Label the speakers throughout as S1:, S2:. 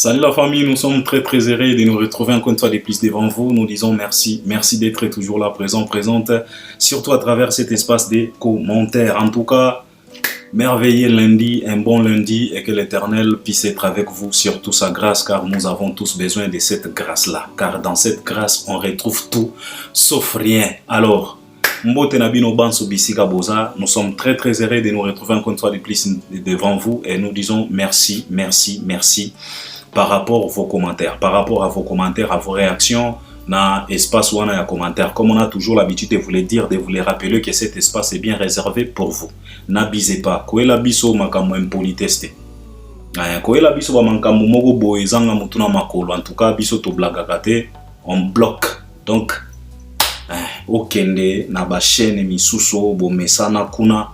S1: Salut la famille, nous sommes très heureux de nous retrouver encore une fois de plus devant vous. Nous disons merci, merci d'être toujours là, présente, surtout à travers cet espace des commentaires. En tout cas, merveilleux lundi, un bon lundi et que l'Éternel puisse être avec vous sur toute sa grâce car nous avons tous besoin de cette grâce-là. Car dans cette grâce, on retrouve tout sauf rien. Alors, nous sommes très heureux de nous retrouver encore une fois de plus devant vous et nous disons merci, merci, merci. Par rapport à vos commentaires, à vos réactions, dans l'espace où on a un commentaire. Comme on a toujours l'habitude de vous le dire, de vous les rappeler que cet espace est bien réservé pour vous. N'abusez pas. Koe la biso makambo impoliteste. Koe la biso makambo mogo boezanga mutuna makolo. En tout cas, biso to blagakate, on bloque. Donc, okende na ba chaîne misuso bo mesana kuna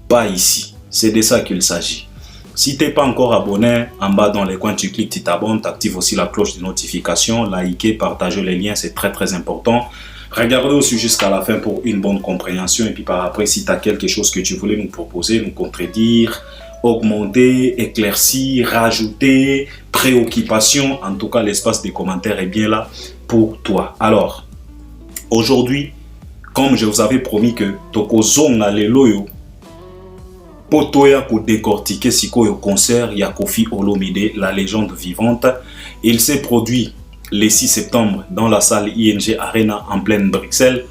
S1: pas ici. C'est de ça qu'il s'agit. Si tu n'es pas encore abonné, en bas dans les coins, tu cliques, tu t'abonnes, tu actives aussi la cloche de notification, likez, partagez les liens, c'est très important. Regardez aussi jusqu'à la fin pour une bonne compréhension et puis par après, si tu as quelque chose que tu voulais nous proposer, nous contredire, augmenter, éclaircir, rajouter, préoccupation, en tout cas l'espace des commentaires est bien là pour toi. Alors, aujourd'hui, comme je vous avais promis que Tokozonga le loyo, pour toi, pour décortiquer le concert, il y a Koffi Olomide, la légende vivante. Il s'est produit le 6 septembre dans la salle ING Arena en pleine Bruxelles.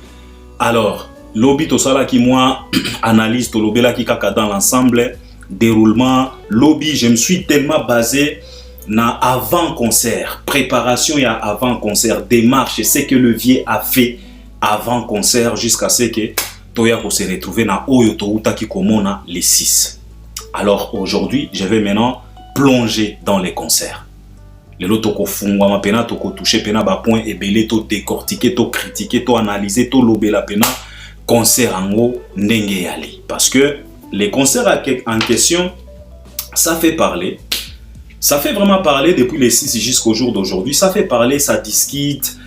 S1: Alors, lobby to sala qui moi analyse to lobby là qui kaka dans l'ensemble déroulement lobby, je me suis tellement basé na avant concert, préparation et avant concert, démarche, c'est que le vieux a fait avant concert jusqu'à ce que Toya pour se retrouver dans Oyoto Utaki Komona les 6. Alors aujourd'hui, je vais maintenant plonger dans les concerts. Le loto ko fungwa ma pena to ko toucher pena ba point et belé to décortiquer, to critiquer, to analyser, to lober la pena concert ango ndenge yali. Parce que les concerts en question, ça fait parler. Ça fait vraiment parler depuis les 6 jusqu'au jour d'aujourd'hui. Ça fait parler, ça discute.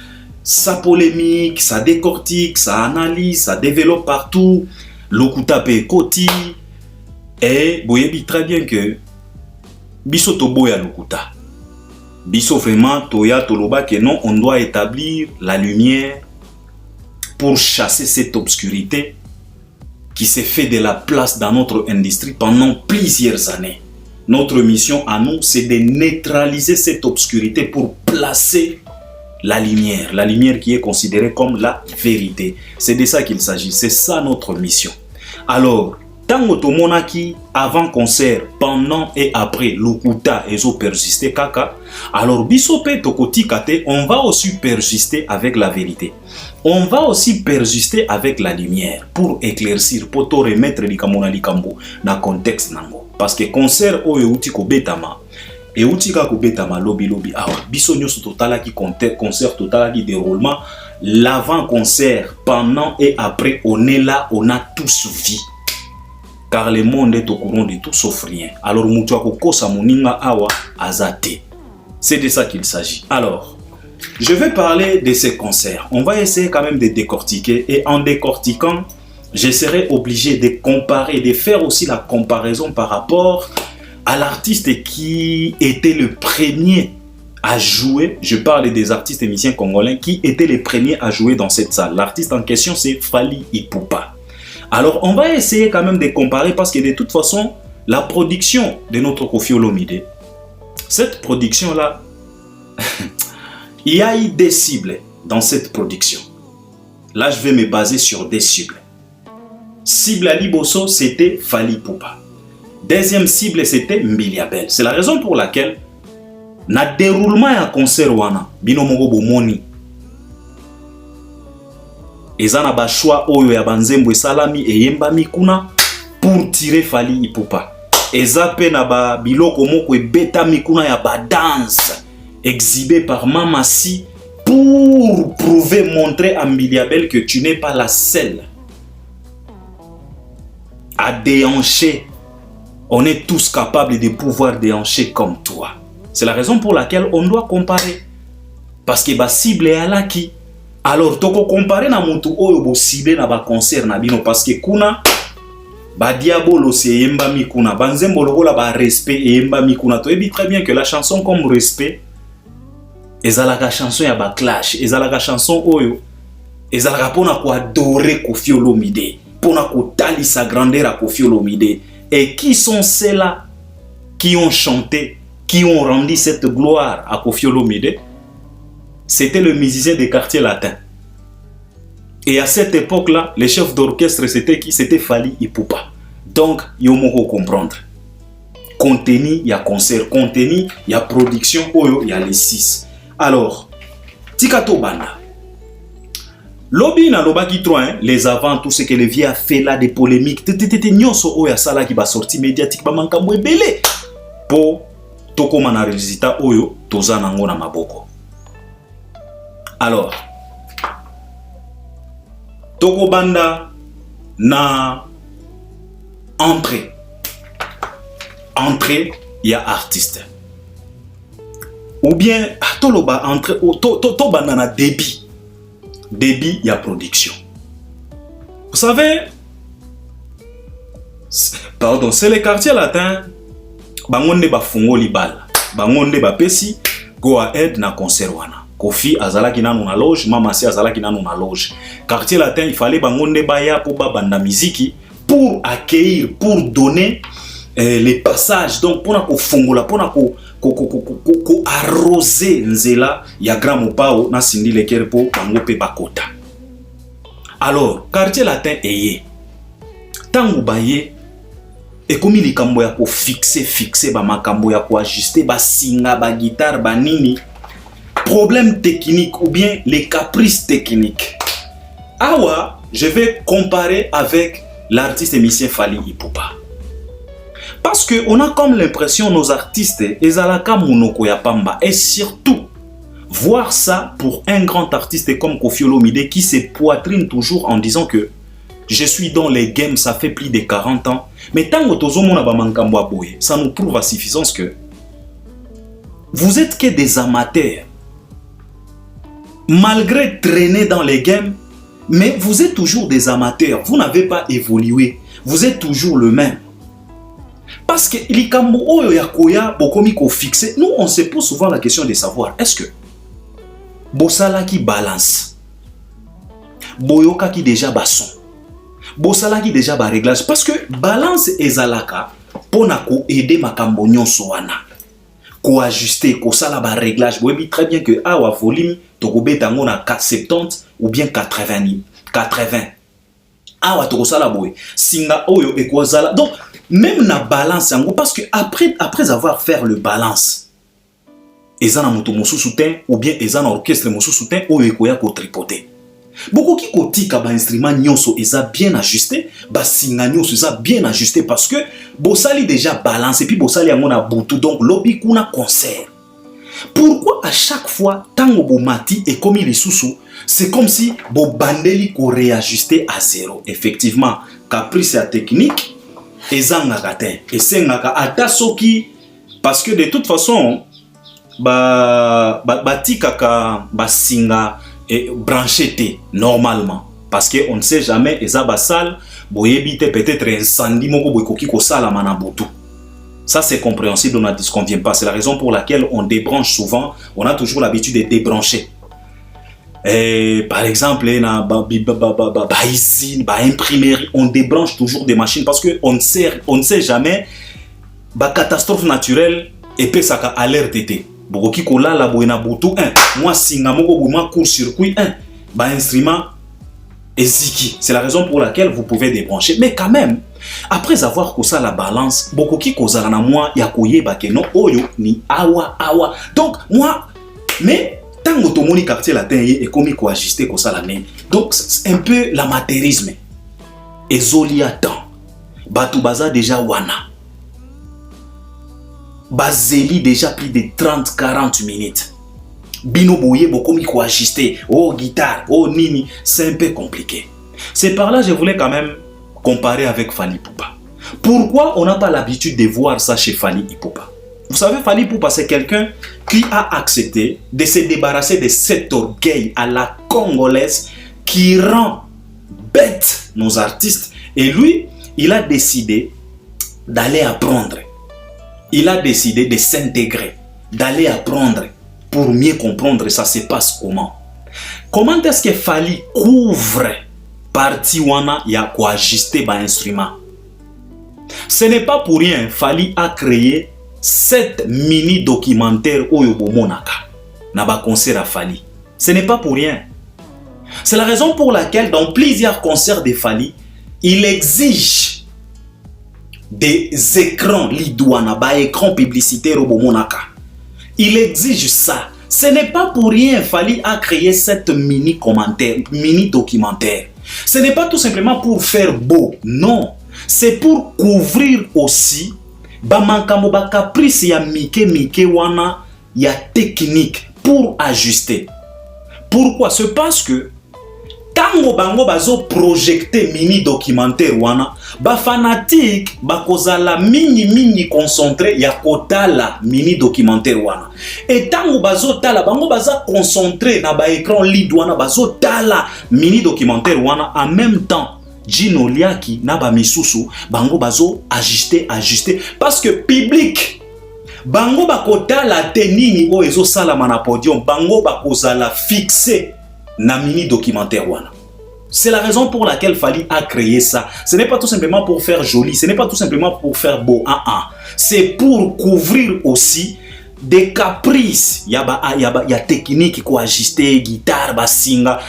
S1: Ça polémique, ça décortique, ça analyse, ça développe partout. Lokuta pe koti. Et vous voyez très bien que biso to boya lokuta. Biso vraiment toya toloba que non, on doit établir la lumière pour chasser cette obscurité qui s'est fait de la place dans notre industrie pendant plusieurs années. Notre mission à nous, c'est de neutraliser cette obscurité pour placer la lumière qui est considérée comme la vérité. C'est de ça qu'il s'agit, c'est ça notre mission. Alors, tant que avant concert, pendant et après, l'okuta et zo persister kaka, alors bisope tokoti kate, on va aussi persister avec la vérité. On va aussi persister avec la lumière pour éclaircir, pour te remettre likamona likambo dans le contexte nango. Parce que concert oyo uti ko betama, et utika kubetama lobby awa biso nyoso totala ki concert total qui déroulement l'avant concert pendant et après on est là, on a tous vie car le monde est au courant de tout sauf rien. Alors mutu akokosa moninga awa azate, c'est de ça qu'il s'agit. Alors je vais parler de ces concerts, on va essayer quand même de décortiquer et en décortiquant je serai obligé de comparer, de faire aussi la comparaison par rapport à l'artiste qui était le premier à jouer. Je parle des artistes et musiciens congolais qui étaient les premiers à jouer dans cette salle. L'artiste en question, c'est Fally Ipupa. Alors, on va essayer quand même de comparer parce que de toute façon, la production de notre Koffi Olomide, cette production-là, il y a eu des cibles dans cette production. Là, je vais me baser sur des cibles. Cible à Liboso, c'était Fally Ipupa. Deuxième cible, c'était Mbiliabel. C'est la raison pour laquelle, na déroulement à concert wana, bino mongo bomoni. Ezana ba choix oyo ya banzembo salami et yembami kuna pour tirer Fally Ipupa. Ezape na ba biloko moko ebeta mikuna ya ba dance exhibé par Mamasi pour prouver, montrer à Mbiliabel que tu n'es pas la seule à déhancher. On est tous capables de pouvoir déhancher comme toi. C'est la raison pour laquelle on doit comparer. Parce que ba cible est là qui. Alors toko comparer na mutu oyo bo cible na ba concert na bino parce que kuna ba diabolo c'est yemba mikuna banzembo lokola ba respect et yemba mikuna to ebi très bien que la chanson comme respect ezalaka chanson ya ba clash ezalaka chanson oyo ezalaka pona ko adorer Koffi Olomide pona ko tali sa grandeur à Koffi Olomide. Et qui sont ceux-là qui ont chanté, qui ont rendu cette gloire à Koffi Olomide? C'était le musicien des quartiers latins. Et à cette époque-là, les chefs d'orchestre, c'était qui? C'était Fally Ipupa. Donc, il y a comprendre. Contenu, il y a concert. Contenu, il y a production. Il y a les 6. Alors, Tikato Banda. Lobby na lobaki trop, les avant, tout ce que le vieux a fait là, des polémiques. Nyonso oya sala qui va sortir médiatique, ba manka mwe belé. Po, toko mana résultat oyo, toza nango na maboko. Alors, Toko Banda na entrée il y a artiste. Ou bien toloba entrée to banda na débit il y a production. Vous savez, pardon, c'est les quartiers latins bangonde ba fungoli bal bangonde ba pesi go ahead na concert wana. Koffi azalaki nanu na loge, Mama Si azalaki nanu na loge. Quartier latin, il fallait bangonde baya pour banda miziki, pour accueillir, pour donner les passages. Donc pour na ko fongola, pour na ko arroser nzela ya grand mopao na sindi le kerpo bango pe bakota. Alors, quartier latin eye. Tango baye et comme il likambo ya ko fixer ba makambo ya ko ajuster ba singa ba guitare ba nini. Problème technique ou bien les caprices techniques. Awa, je vais comparer avec l'artiste et musicien Fally Ipupa. Parce que on a comme l'impression nos artistes ezalaka monoko ya pamba et surtout voir ça pour un grand artiste comme Koffi Olomide qui se poitrine toujours en disant que je suis dans les games, ça fait plus de 40 ans. Mais tant que tozomona ba mankambo aboye, ça nous prouve à suffisance que vous êtes que des amateurs. Malgré traîner dans les games, mais vous êtes toujours des amateurs. Vous n'avez pas évolué. Vous êtes toujours le même. Parce que likambo oyo ya koya bokomi ko fixé. Nous on se pose souvent la question de savoir est-ce que bosala ki balance, boyoka ki déjà basson, bosala ki déjà ba réglage parce que balance ezalaka pona ko aider makambo nyonso wana. Ko ajuster, ko sala ba réglage. Vous voyez très bien que awa volume tokobeta ngo na 470 ou bien 80. Awa tokosala boy. Singa oyo ekozala. Donc même na balance yango parce que après avoir fait le balance, ezana moto mosusu ten ou bien ezana orchestre mosusu ten oyo ekoya ko tripoter. Beaucoup qui kotika ba instrument nyonso eza bien ajusté, ba singa nyonso eza bien ajusté parce que bosali déjà balance et puis bosali yango na butu donc lobby kuna concert. Pourquoi à chaque fois tango bomati et comme il est sous c'est comme si bo bandeli ko réajuster à zéro. Effectivement, caprice à technique ezanga ten et sengaka ata soki parce que de toute façon batikaka basinga et branché normalement parce que on ne sait jamais eza basal boyebite peut-être incendie moko bokoki ko sala manabutu. Ça c'est compréhensible, on ne disconvient pas. C'est la raison pour laquelle on débranche souvent. On a toujours l'habitude de débrancher. Et par exemple, usine, imprimerie, on débranche toujours des machines parce qu'on ne sait jamais catastrophe naturelle et puis ça a alerte été. Bokoki kola la boina butu moi singa moko moi court circuit instrument eziki. C'est la raison pour laquelle vous pouvez débrancher. Mais quand même, après avoir kosa la balance, bokoki kozala na moi ya koyeba ke no oyo ni awa. Donc moi, mais tant que tomoni quartier latin et komi ko ajuster kosa la ne. Donc c'est un peu l'amateurisme. Ezolia temps. Batu baza déjà wana. Bazeli déjà plus de 30-40 minutes. Bino boye bokomi ko ajuster. Oh guitare, oh nini, c'est un peu compliqué. C'est par là je voulais quand même comparer avec Fally Ipupa. Pourquoi on n'a pas l'habitude de voir ça chez Fally Ipupa? Vous savez, Fally Ipupa, c'est quelqu'un qui a accepté de se débarrasser de cet orgueil à la congolaise qui rend bête nos artistes. Et lui, il a décidé d'aller apprendre. Il a décidé de s'intégrer, d'aller apprendre pour mieux comprendre ça se passe comment. Comment est-ce que Fally couvre partie wana ya quoi ajuster ba instrument? Ce n'est pas pour rien Fally a créé 7 mini documentaires oyo bomonaka na ba concert à Fally. Ce n'est pas pour rien. C'est la raison pour laquelle dans plusieurs concerts de Fally, il exige des écrans lidouana, ba écran publicitaire au bomonaka. Il exige ça. Ce n'est pas pour rien Fally a créé cette mini documentaire. Ce n'est pas tout simplement pour faire beau, non. C'est pour couvrir aussi ba mankamo ba caprice ya mike wana ya technique pour ajuster. Pourquoi? C'est parce que tango bango bazo projecter mini documentaire wana ba fanatique ba kozala mini concentré ya kotala mini documentaire wana. Et tango bazo tala bango baza concentré na ba écran lead wana bazo tala mini documentaire wana en même temps. Gino Liaki na ba misusu bango bazo ajuster parce que public bango bakotala tenini o ezo sala na podium bango bakozala fixé na mini documentaire wana. C'est la raison pour laquelle Fally a créé ça. Ce n'est pas tout simplement pour faire joli, ce n'est pas tout simplement pour faire beau. C'est pour couvrir aussi des caprices. Il y a technique ko ajuster, guitare, basinga.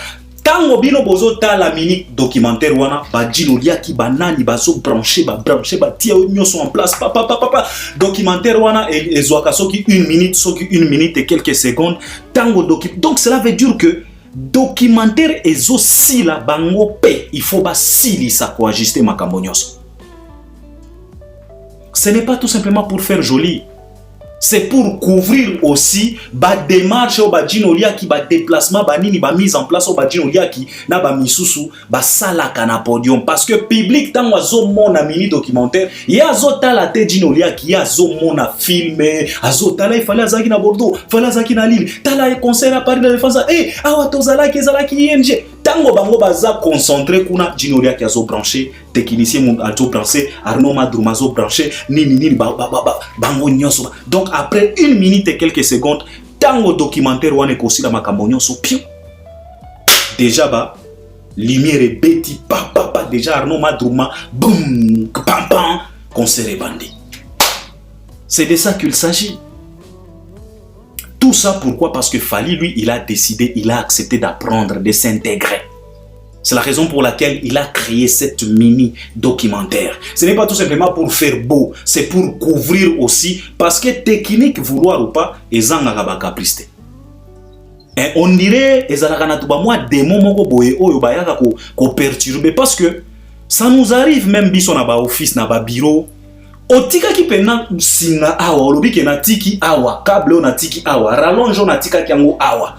S1: Tango bino bozo ta la mini documentaire wana ba Gino Liaki banani bazo brancher ba tia nyonso en place papa documentaire wana ezwaka soki 1 minute soki 1 minute et quelques secondes tango donc cela veut dire que documentaire ezo sila bango pe il faut ba sili ça ko ajuster makambo nyonso. Ce n'est pas tout simplement pour faire joli. C'est pour couvrir aussi ba démarche au ba Gino Liaki ba déplacement ba nini ba mise en place au ba Gino Liaki na ba misusu ba salaka na podium parce que public tango azo mona mini documentaire ya azo tala te Gino Liaki ya azo mona filmer azo tala il fallait azaki na Bordeaux fallait azaki na Lille tala concert à Paris de défense awa tozalaki ING tango bango baza concentré kuna Gino Liaki azo branché technicien mon azo branché Arnaud Madrouma azo branché nini bango nyonso. Donc après 1 minute et quelques secondes tango documentaire wane kosi la makambo nyonso piou déjà ba lumière et beti papa déjà Arnaud Madrouma boum pam concert bandi. C'est de ça qu'il s'agit. Tout ça pourquoi? Parce que Fally lui il a décidé, il a accepté d'apprendre, de s'intégrer. C'est la raison pour laquelle il a créé cette mini documentaire. Ce n'est pas tout simplement pour faire beau, c'est pour couvrir aussi parce que technique vouloir ou pas ezanga ba caprice. Et on dirait ezalaka na tuba moi démon moko boye oyo bayaka ko perturber parce que ça nous arrive même biso na ba office na ba bureau otika ki pena singa awa olobi ke na tiki awa câble na tiki awa rallonge na tika kyango awa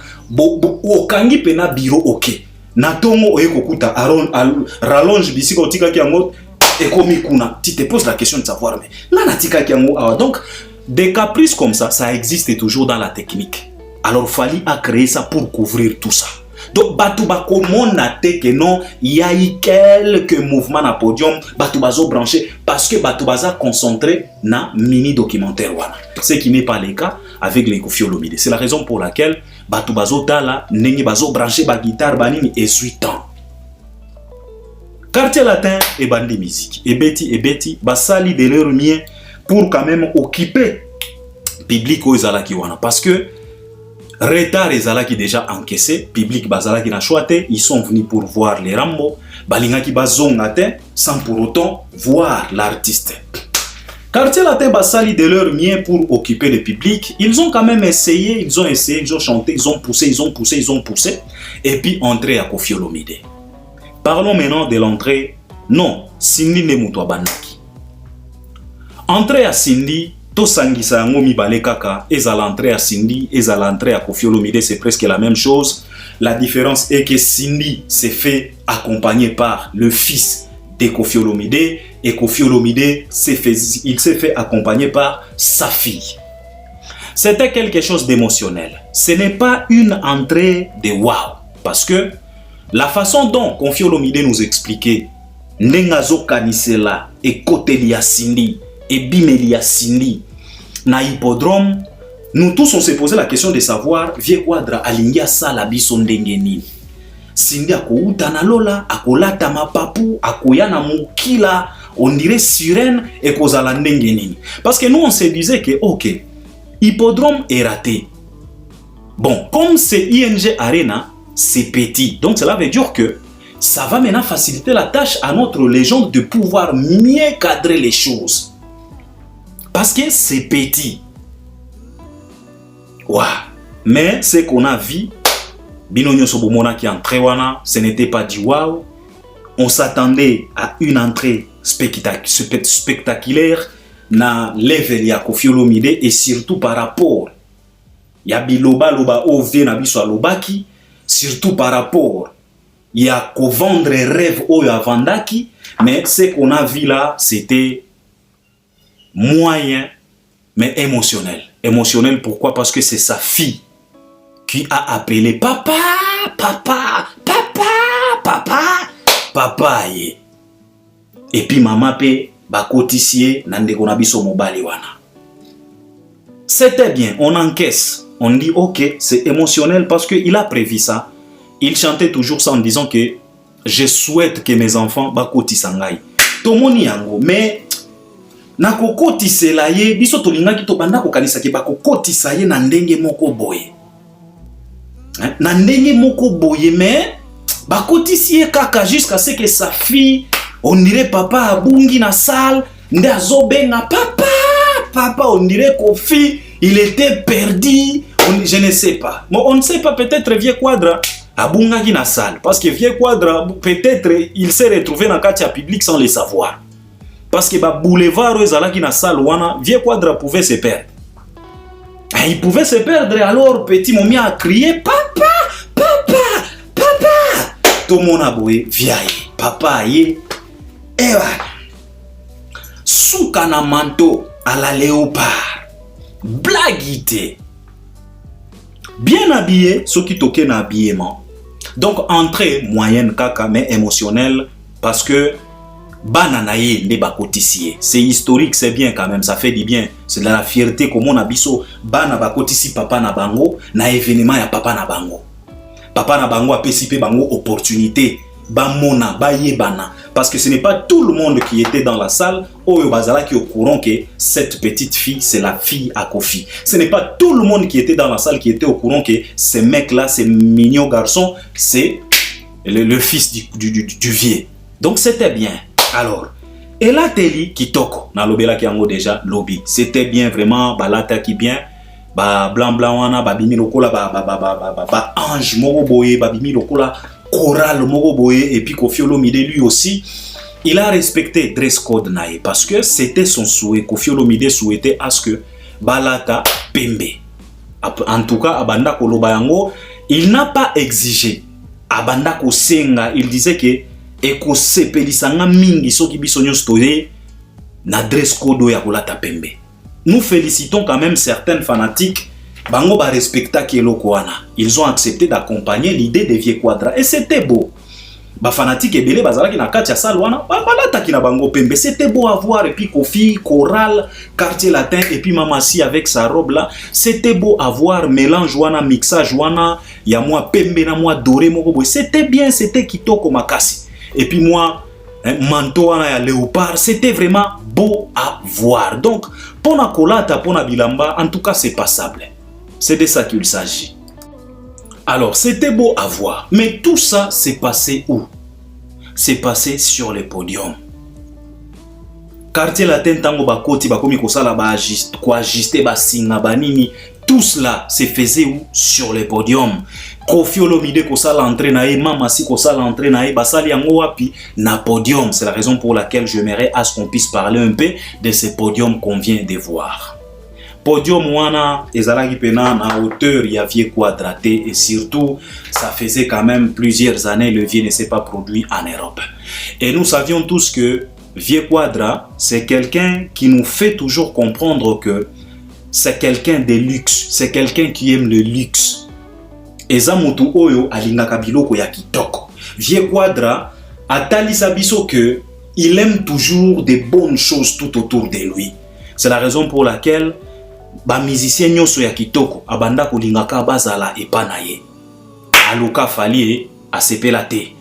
S1: okangi pena bureau OK. Natongo oye kokuta rallonge bisika otika kyango ekomi kuna. Tu te poses la question de savoir mais na tika kyango awa. Donc des caprices comme ça existe toujours dans la technique. Alors Fally a créé ça pour couvrir tout ça. Donc batu bakomona te que non il y a eu quelques mouvements na podium batu bazo branché parce que batu baza concentré na mini documentaire wana. Ce qui n'est pas le cas avec les Koffi Olomide. C'est la raison pour laquelle batu bazo tala ndenge bazo branché ba guitare banini et suitant. Quartier Latin et bandi musique et beti basali de leur mien pour quand même occuper public aux alaki wana parce que retard ezalaki déjà encaissé, public bazalaki na choité, ils sont venus pour voir les Rambo, balingaki bazongate sans pour autant voir l'artiste. Quartier Latin basali de leur mien pour occuper le public, ils ont quand même essayé, ils ont chanté, ils ont poussé et puis entré à Koffi Olomide. Parlons maintenant de l'entrée. Non, Cindy Nemutwa Banaki. Entrée à Cindy Tosangisa ngomi bale kaka, eza l'entrée à Cindy, eza l'entrée à Koffi Olomide, c'est presque la même chose. La différence est que Cindy s'est fait accompagner par le fils de Koffi Olomide et Koffi Olomide s'est fait accompagner par sa fille. C'était quelque chose d'émotionnel. Ce n'est pas une entrée de waouh parce que la façon dont Koffi Olomide nous expliquait Nengazo kanisela ekoteli ya sindi ebimeli ya sindi na hippodrome. Nous tous on s'est posé la question de savoir Vieux Quadra alingi asala biso ndenge nini. Sindi akouta na lola, akolata mapapu, akoya na mukila, on dirait sirène et kozala ndenge nini. Parce que nous on se disait que OK, hippodrome est raté. Bon, comme c'est ING Arena, c'est petit. Donc cela veut dire que ça va maintenant faciliter la tâche à notre légende de pouvoir mieux cadrer les choses. Parce que c'est petit. Wow. Mais ce qu'on a vu, Binonyo Sobomona qui entré wana, ce n'était pas du wow. On s'attendait à une entrée spectaculaire na level ya Koffi Olomide et surtout par rapport ya biloba loba ovie na biso alobaki, surtout par rapport ya ko vendre rêve oyo avandaki. Mais ce qu'on a vu là, c'était moyen mais émotionnel. Émotionnel pourquoi? Parce que c'est sa fille qui a appelé papa, papa, papa, papa, papa ye. Et puis maman pe bakotisie na ndeko na biso mobali wana. C'était bien, on encaisse, on dit OK, c'est émotionnel parce qu'il a prévu ça. Il chantait toujours ça en disant que je souhaite que mes enfants bakotisangai. Tomoni yango, mais na kokotisela ye biso tolingaki to banda kokanisa ke bakokotisa ye na ndenge moko boye. Na ndenge moko boye, mais bakotisi ye kaka jusqu'à ce que sa fille, on dirait papa abungi na salle, nde azobenga papa, papa, on dirait Koffi, il était perdu, je ne sais pas. Bon, on ne sait pas, peut-être Vieux Quadra abungaki na salle, parce que Vieux Quadra, peut-être il s'est retrouvé dans le quartier public sans le savoir. Parce que ba boulevard ezalaki na salle wana, Vieux Quadra pouvait se perdre. Il pouvait se perdre, alors petit Momi a crié papa, papa, papa. Tout le monde a boué, vieille, papa ye. Et voilà. Soukana manteau à la léopard. Blaguité. Bien habillé, ceux qui toquent na habillement. Donc entrée moyenne kaka mais émotionnelle parce que bananaye ne bakotisier. C'est historique, c'est bien quand même, ça fait du bien. C'est de la fierté comme on a biso bana bakotisi papa na bango na événement ya papa na bango. Papa na bango a pesipé bango opportunité bamona baye bana parce que ce n'est pas tout le monde qui était dans la salle oyo bazala qui au courant que cette petite fille c'est la fille à Koffi. Ce n'est pas tout le monde qui était dans la salle qui était au courant que ce mec là, ce mignon garçon, c'est le fils du vieux. Donc c'était bien. Alors, Ella Teli Kitoko, na lobela ki yango déjà lobby. C'était bien vraiment, balata ki bien, ba blanc wana, ba bimi lokola ba ange moko boye, ba bimi lokola choral moko boye, et puis Koffi Olomide lui aussi, il a respecté dress code nae parce que c'était son souhait. Koffi Olomide souhaitait à ce que balata pembe. En tout cas, abanda koloba yango, il n'a pas exigé. Abanda ko senga, il disait que eko sepelisanga mingi soki biso nyonso na dress code ya kolata pembe. Nous félicitons quand même certaines fanatiques bango ba respecta keloko wana. Ils ont accepté d'accompagner l'idée de Vieux Quadra et c'était beau. Ba fanatiques ebele bazalaki na kati ya salle wana balata ki na bango pembe, c'était beau à voir. Et puis Koffi choral quartier latin et puis Mamassi avec sa robe là, c'était beau à voir, mélange wana mixage wana ya moi pembe na moi doré moko boy. C'était bien, c'était kitoko makasi. Et puis moi, manteau à léopard, c'était vraiment beau à voir. Donc, pour la kolata, pour la bilamba, en tout cas, c'est passable. C'est de ça qu'il s'agit. Alors, c'était beau à voir. Mais tout ça, c'est passé où? C'est passé sur le podium. Quartier latin, tango bakoti, bakomi kosala ba ajuster, ba singa, ba nini. Tout cela se faisait où? Sur le podium. Koffi Olomide kosala entrée nae, Mamassi kosala entrée nae, basali yango wapi na podium. C'est la raison pour laquelle j'aimerais à ce qu'on puisse parler un peu de ce podium qu'on vient de voir. Podium wana ezalaki pena na hauteur ya Vieux Quadra et surtout ça faisait quand même plusieurs années le Vieux ne s'est pas produit en Europe. Et nous savions tous que Vieux Quadra c'est quelqu'un qui nous fait toujours comprendre que c'est quelqu'un de luxe, c'est quelqu'un qui aime le luxe. Eza mutu oyo alingaka biloko ya kitoko. Vieux Quadra Atali Sabiso que il aime toujours des bonnes choses tout autour de lui. C'est la raison pour laquelle ba musicien nyoso ya kitoko abanda kolingaka bazala epanaye. Aluka Fali a sepela te.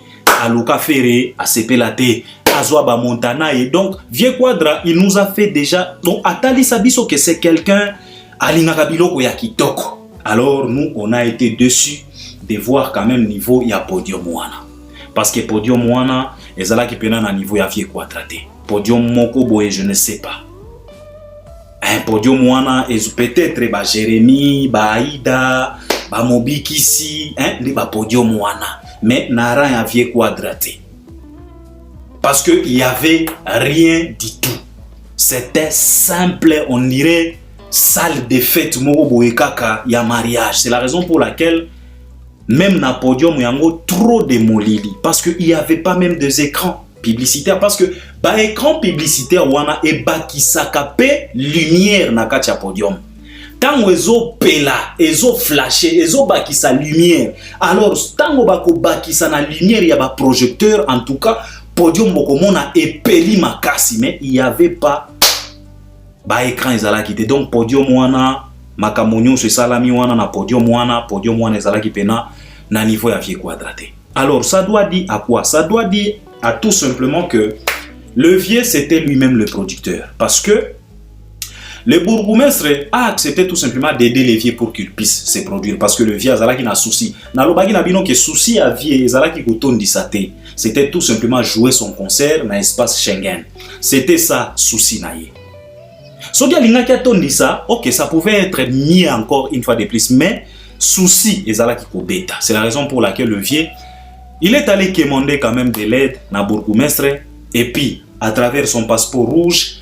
S1: Aluka Ferré a sepela te. Azwa ba Montana et donc Vieux Quadra il nous a fait déjà donc Atali Sabiso que c'est quelqu'un alingaka biloko ya kitoko. Alors nous on a été déçus de voir quand même niveau ya Podium wana. Parce que Podium wana ezala ki pena na niveau ya Vieux Quadra te. Podium moko boye je ne sais pas. Un Podium wana et peut-être ba Jérémy, ba Aïda, ba Mobikisi, hein, li ba Podium wana. Mais nara ya Vieux Quadra te. Parce que il y avait rien du tout. C'était simple, on dirait salle de fête moko boye kaka ya mariage. C'est la raison pour laquelle même na Podium yango trop démoli parce que il y avait pas même des écrans publicitaires parce que ba écran publicitaire wana e bakisaka pe lumière na kati ya Podium. Tango ezo pela, ezo flasher, ezo bakisa lumière. Alors tango bako bakisa na lumière ya ba projecteur en tout cas Podium bokomona epeli makasi mais il y avait pas ba écran ezala kité donc Podium wana makamonyo se salami wana na Podium wana ezala ki pena na niveau ya Vieux Quadra te. Alors ça doit dire à quoi? Ça doit dire à tout simplement que le Vieux c'était lui-même le producteur parce que le bourgmestre a accepté tout simplement d'aider les Vieux pour qu'ils puissent se produire parce que le Vieux azalaki na souci. Na lobaki na bino que souci à Vieux ezalaki kotondisa te. C'était tout simplement jouer son concert dans l'espace Schengen. C'était ça souci na ye. Soki alingaki atondisa, ok, ça pouvait être mis encore une fois de plus, mais souci ezalaki kobeta. C'est la raison pour laquelle le Vieux il est allé commander quand même de l'aide na bourgmestre et puis à travers son passeport rouge,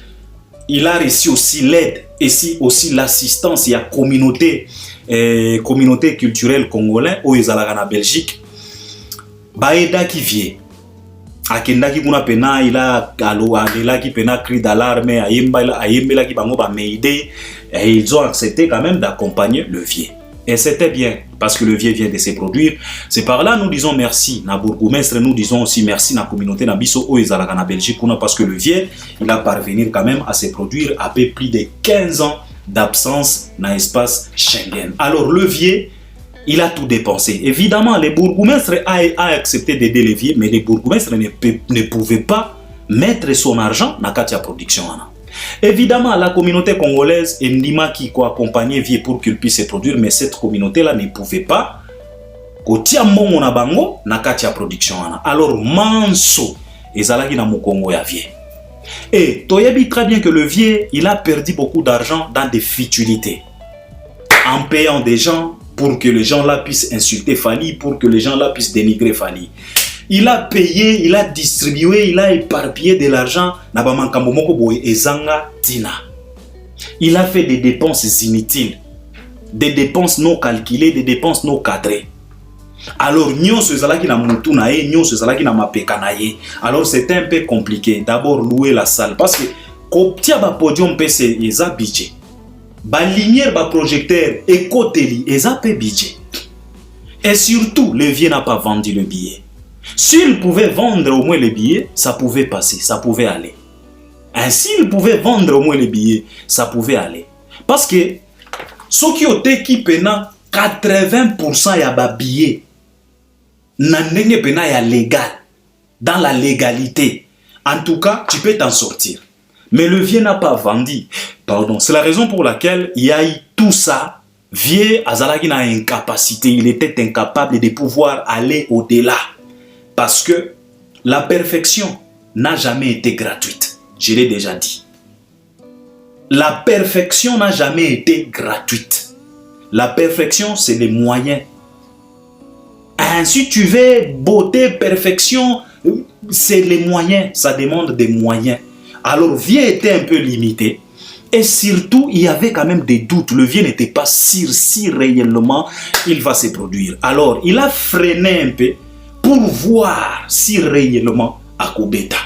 S1: il a reçu aussi l'aide et aussi l'assistance il y a communauté culturelle congolaise au ezalaka na Belgique. Baeda qui vient akendaki kuna pena ila alelaki pena cri d'alarme ayembelaki bango ba meide et ils ont accepté quand même d'accompagner le Vieux. Et c'était bien parce que le Vieux vient de se produire. C'est par là nous disons merci na bourgmestre, nous disons aussi merci na communauté na biso o ezalaka na Belgique parce que le Vieux il a parvenu quand même à se produire après plus de 15 ans d'absence dans l'espace Schengen. Alors le Vieux il a tout dépensé. Évidemment, les bourgmestres a accepté d'aider les Vieux, mais les bourgmestres ne pouvaient pas mettre son argent dans la production. Évidemment, la communauté congolaise et Ndima qui accompagnait Vieux pour qu'il puisse se produire, mais cette communauté-là ne pouvait pas kotia mbongo na bango na kati ya production. Alors, manso ezalaki na mokongo ya Vieux. Et toyebi très bien que le Vieux, il a perdu beaucoup d'argent dans des futilités. En payant des gens pour que les gens là puissent insulter Fali, pour que les gens là puissent dénigrer Fali. Il a payé, il a distribué, il a éparpillé de l'argent. Il a fait des dépenses inutiles, des dépenses non calculées, des dépenses non cadrées. Alors, alors c'était un peu compliqué. D'abord louer la salle parce que quand tu as un podium PC, il y a un budget. Ba lumière, ba projecteur, écoteli, et ça peut budget. Et surtout, le Vieux n'a pas vendu le billet. S'il pouvait vendre au moins le billet, ça pouvait passer, ça pouvait aller. Ainsi, il pouvait vendre au moins le billet, ça pouvait aller. Parce que, ceux qui ont été pena 80% ya ba billet, n'en pena ya légal, dans la légalité. En tout cas, tu peux t'en sortir. Mais le Vieux n'a pas vendu. Pardon. C'est la raison pour laquelle il y a eu tout ça. Vieux azalaki na incapacité. Il était incapable de pouvoir aller au-delà. Parce que la perfection n'a jamais été gratuite. Je l'ai déjà dit. La perfection n'a jamais été gratuite. La perfection, c'est les moyens. Si tu veux beauté, perfection, c'est les moyens. Ça demande des moyens. Alors, Vieux était un peu limité. Et surtout, il y avait quand même des doutes. Le Vieux n'était pas sûr si réellement il va se produire. Alors, il a freiné un peu pour voir si réellement à Kobeta.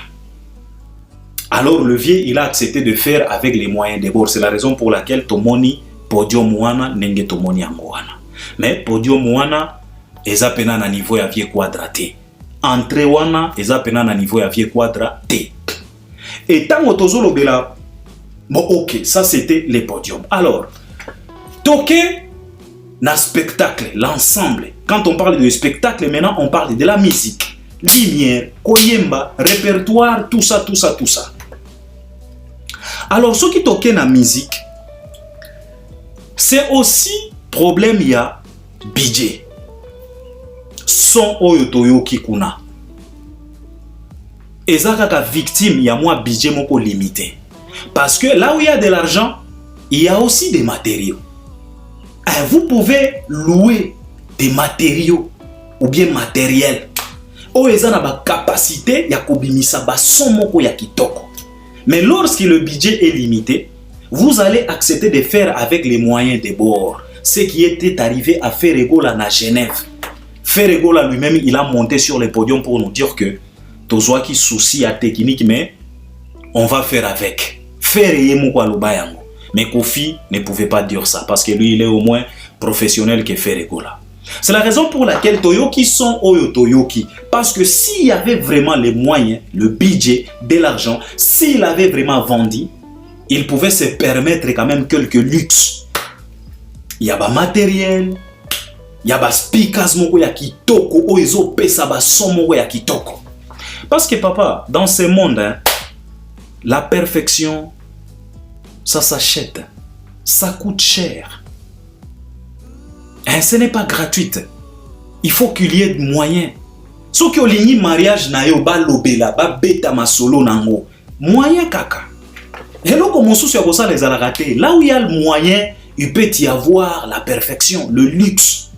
S1: Alors, le Vieux, il a accepté de faire avec les moyens de bord. C'est la raison pour laquelle Tomoni, Podium Wana, Nenge Tomoni Angoana. Mais Podium Wana, eza pena na niveau ya Vieux Quadra te. entrée wana eza pena na niveau ya vie quadra T. Et tant autozolo bela bon OK, ça c'était les podiums. Alors, toqué na spectacle, l'ensemble. Quand on parle de spectacle, maintenant on parle de la musique, lumière, koyemba, répertoire, tout ça. Alors, ce qui toqué na musique, c'est aussi problème il y a budget. Son oyo toyoki kuna. Ezaka victime il y a moins budget moko limité. Parce que là où il y a de l'argent, il y a aussi des matériaux. Vous pouvez louer des matériaux ou bien matériel. O ezana ba capacité ya kobimisa ba son moko ya kitoko. Mais lorsque le budget est limité, vous allez accepter de faire avec les moyens de bord. Ce qui était arrivé à Ferregola à Genève. Ferregola lui-même, il a monté sur le podium pour nous dire que Tozoa qui souci à technique, mais on va faire avec. Mais Kofi ne pouvait pas dire ça parce que lui, il est au moins professionnel que Ferregola. C'est la raison pour laquelle Toyoki sont Oyo Toyoki. Parce que s'il y avait vraiment les moyens, le budget, de l'argent, s'il avait vraiment vendu, il pouvait se permettre quand même quelques luxes. Il y a des matériel, il y a des speakers moko ya kitoko, oizo pesa ba son moko ya kitoko. Parce que papa, dans ce monde, hein, la perfection, ça s'achète, ça coûte cher. Hein, ce n'est pas gratuit. Il faut qu'il y ait des moyens. Ce qui est mariage na yo ba lobela, ba beta masolo nango. Moyen kaka. Et là, comme on soucie à ça les a ratés. Là où il y a le moyen, il peut y avoir la perfection, le luxe.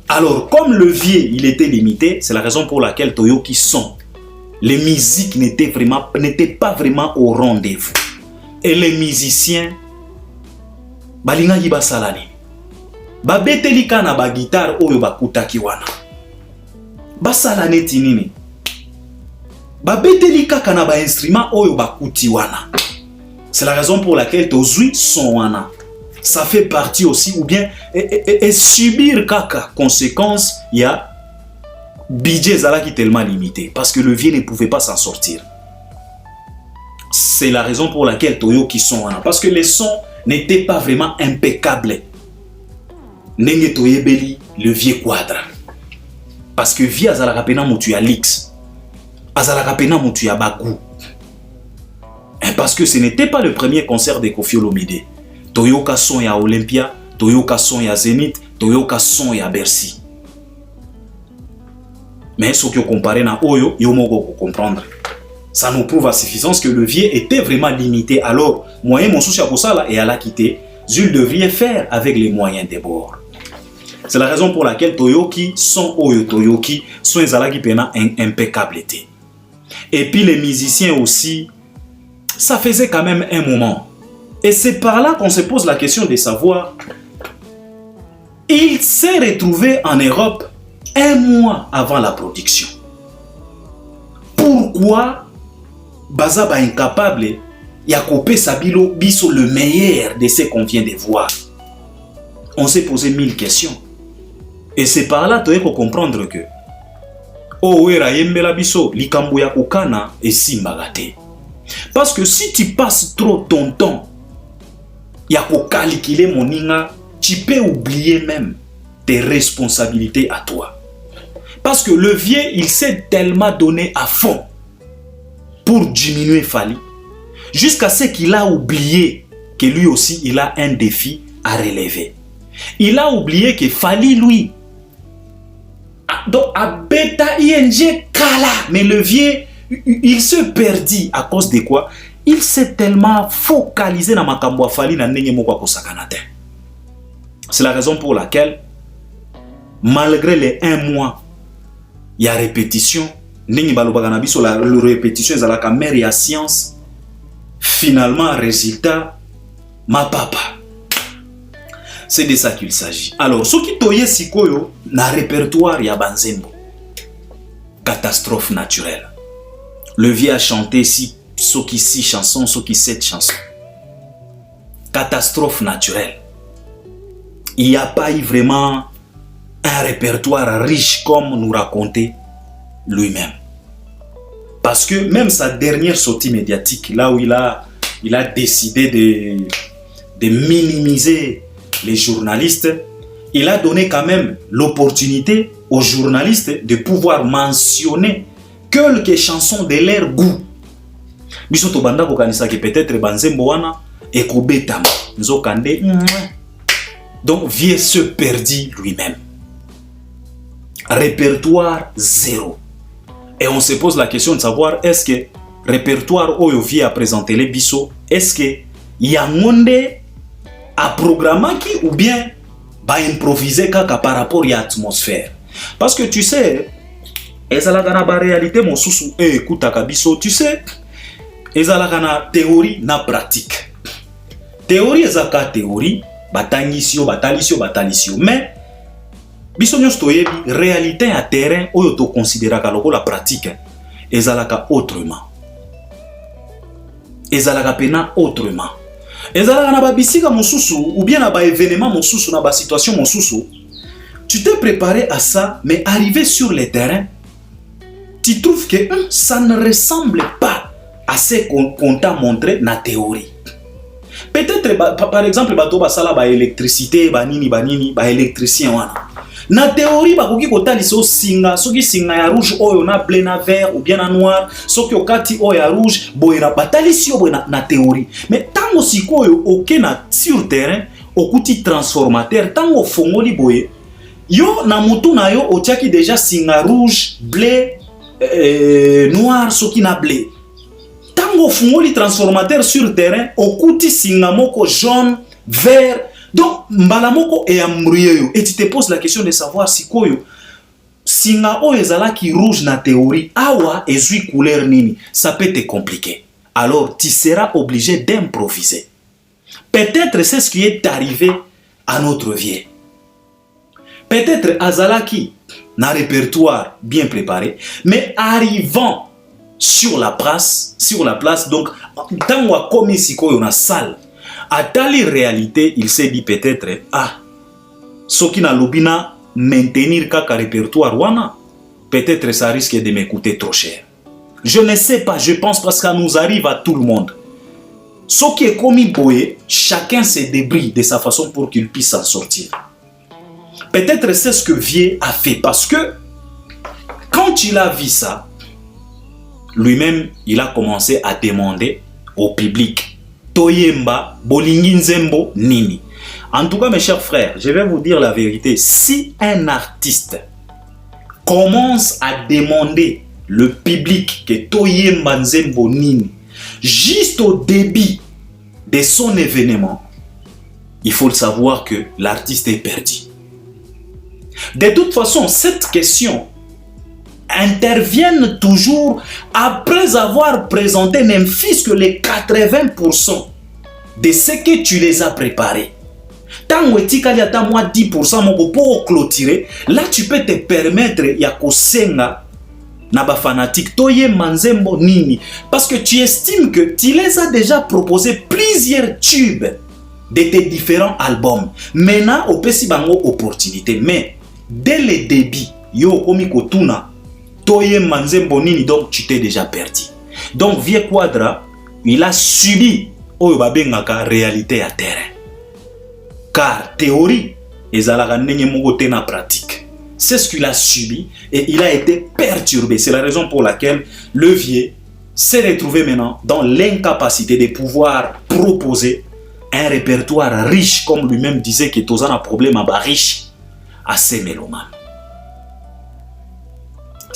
S1: Alors, comme le levier, il était limité, c'est la raison pour laquelle Toyoki son. Les musiques n'étaient pas vraiment au rendez-vous. Et les musiciens, balinga yiba salani. Ba beteli kana ba guitare oyo ba kutaki wana. Ba salane tinini. Ba beteli kaka na ba instrument oyo ba kuti wana. C'est la raison pour laquelle tozui son wana. Ça fait partie aussi, ou bien et subir kaka conséquence, il y a budget zala qui est tellement limité parce que le vieux ne pouvait pas s'en sortir. C'est la raison pour laquelle Toyoki son wana, parce que les sons n'étaient pas vraiment impeccables. Nenge toyebeli le vieux quadra. Parce que vieux azala rapena mutu ya lix. Azala rapena mutu ya bagou. Parce que ce n'était pas le premier concert de Koffi Olomide. Toyoka son ya Olympia, Toyoka son ya Zénith, Toyoka son ya Bercy. Mais ce que comparé na Oyo, yomogo comprendre. Ça nous prouve à suffisance que le vieux était vraiment limité. Alors, moyen mon souci à Kosala et à la quitter, Zul devrait faire avec les moyens des bords. C'est la raison pour laquelle Toyoki son Oyo Toyoki sont ezalaki pena impeccable. Et puis les musiciens aussi, ça faisait quand même un moment. Et c'est par là qu'on se pose la question de savoir, il s'est retrouvé en Europe un mois avant la production. Pourquoi Bazaba incapable Yakope Sabilo biso le meilleur de ce qu'on vient de voir? On s'est posé 1000 questions. Et c'est par là que tu peux comprendre que Owera yembela biso likambo ya kokana et simbagate. Parce que si tu passes trop ton temps ya calculer moninga, tu peux oublier même tes responsabilités à toi. Parce que le vieux, il s'est tellement donné à fond pour diminuer Fally, jusqu'à ce qu'il a oublié que lui aussi, il a un défi à relever. Il a oublié que Fally, lui, donc à bêta ING kala, mais le vieux, il se perdit à cause de quoi? Il s'est tellement focalisé dans makambo Fally na ndenge moko akosakana te. C'est la raison pour laquelle, malgré les 1 mois, il y a répétition, ndenge balobaka na biso la répétition ezalaka mère ya science. Finalement, résultat, ma papa. C'est de ça qu'il s'agit. Alors, ce qui toye sikoyo na répertoire ya banzembo. Catastrophe naturelle. Le vieux a chanté 6 chansons, 7 chansons. Catastrophe naturelle. Il n'y a pas eu vraiment un répertoire riche comme nous racontait lui-même. Parce que même sa dernière sortie médiatique, là où il a décidé de minimiser les journalistes, il a donné quand même l'opportunité aux journalistes de pouvoir mentionner quelques chansons de leur goût. Biso to banda ko kanisa que peut-être banzembo wana et ko betama nzokande. Donc Vieux se perdit lui-même. Répertoire zéro. Et on se pose la question de savoir est-ce que répertoire oyo Vieux a présenté les biso, est-ce que yangonde a programmé qui ou bien ba improviser kaka par rapport à l'atmosphère. Parce que tu sais, ezalaka na ba réalité mosusu ekutaka biso, tu sais, ezalaka na théorie na pratique. Théorie ezaka théorie, batalisio, mais biso nyonso toyebi réalité à terrain oyo to considéraka lokola pratique ezalaka autrement. Ezalaka pena autrement. Ezalaka na ba bisika mosusu ou bien na ba événement mosusu na ba situation mosusu. Tu t'es préparé à ça, mais arrivé sur le terrain, tu trouves que ça ne ressemble pas à ce qu'on t'a montré dans la théorie. Peut-être, par exemple, bato basala ba électricité, banini, ba électricien wana. Na théorie, bakoki kota liso singa, soki singa ya rouge oyo na bleu na vert ou bien na noir, soki okati oyo ya rouge, boye na batalisi yo boye na théorie. Mais tango sikoyo oke na sur terrain, okuti transformateur, tango fongoli boye, yo na mutu na yo otiaki déjà singa rouge, bleu, noir, soki na bleu. Tango fongoli transformateur sur terrain, okuti singa moko jaune, vert. Donc mbalamoko e ambriyo. Et tu te poses la question de savoir si koyo singa o ezala ki rouge na théorie, awa ezui couleur nini, ça peut te compliquer. Alors tu seras obligé d'improviser. Peut-être c'est ce qui est arrivé à notre Vieux. Peut-être azalaki na répertoire bien préparé, mais arrivant sur la place, donc tant wa komi sikoyo na salle, à telle réalité, il s'est dit peut-être ce qui n'a lobina maintenir kaka répertoire wana, peut-être ça risque de m'écouter trop cher. Je ne sais pas, je pense parce que ça nous arrive à tout le monde. Ce qui est commis boye, chacun se débrouille de sa façon pour qu'il puisse s'en sortir. Peut-être c'est ce que Vieux a fait parce que quand il a vu ça, lui-même, il a commencé à demander au public Toyemba, Bolingi Nzembo, Nini. En tout cas, mes chers frères, je vais vous dire la vérité. Si un artiste commence à demander le public que Toyemba Nzembo, Nini, juste au début de son événement, il faut le savoir que l'artiste est perdu. De toute façon, cette question interviennent toujours après avoir présenté même fils que les 80% de ce que tu les as préparés. Tant que tu as moi 10% pour clôturer, là tu peux te permettre yako senga na ba fanatique toye manzembo nini parce que tu estimes que tu les as déjà proposé plusieurs tubes de tes différents albums. Maintenant au pesi bango opportunité mais dès le début yo komi kotuna Toye Manzembo Nini, donc tu t'es déjà perdu. Donc Vieux Quadra, il a subi oyo babengaka réalité à terrain. Car théorie, ezalaka ndenge moko te na pratique. C'est ce qu'il a subi et il a été perturbé. C'est la raison pour laquelle le Vieux s'est retrouvé maintenant dans l'incapacité de pouvoir proposer un répertoire riche, comme lui-même disait que Tozan a un problème à riche à ses mélomanes.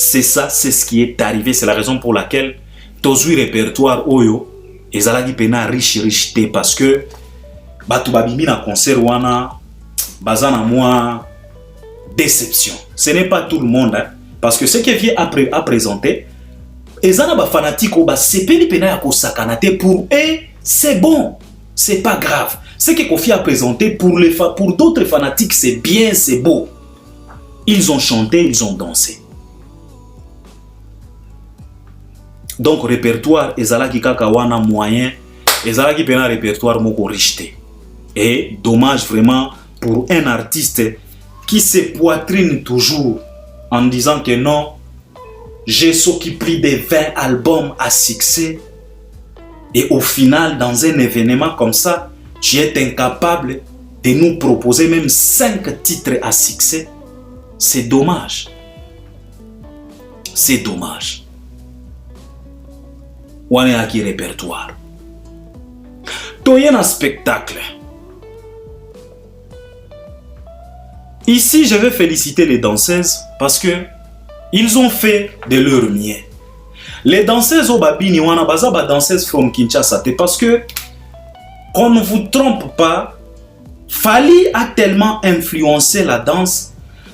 S1: C'est ça, c'est ce qui est arrivé. C'est la raison pour laquelle Tozui répertoire Oyo et Zalagi Pena riche parce que Batu Babimi na concert wana bazana moi déception. Ce n'est pas tout le monde hein, parce que ce que Vieux a présenté ezana ba fanatique ba sepeli pena ya kosakanate pour eux c'est bon, c'est pas grave. Ce que Kofi a présenté pour d'autres fanatiques c'est bien, c'est beau. Ils ont chanté, ils ont dansé. Donc répertoire ezalaki kaka wana moyen ezalaki pena répertoire moko richeté. Et dommage vraiment pour un artiste qui se poitrine toujours en disant que non, j'ai qui pris des 20 albums à succès. Et au final, dans un événement comme ça, tu es incapable de nous proposer même 5 titres à succès. C'est dommage. C'est dommage. On est à qui répertoire. Il y a un spectacle. Ici, je vais féliciter les danseuses parce que ils ont fait de leur mieux. Les danseuses au Babini, on a basé les danseuses from Kinshasa parce que, qu'on ne vous trompe pas, Fally a tellement influencé la danse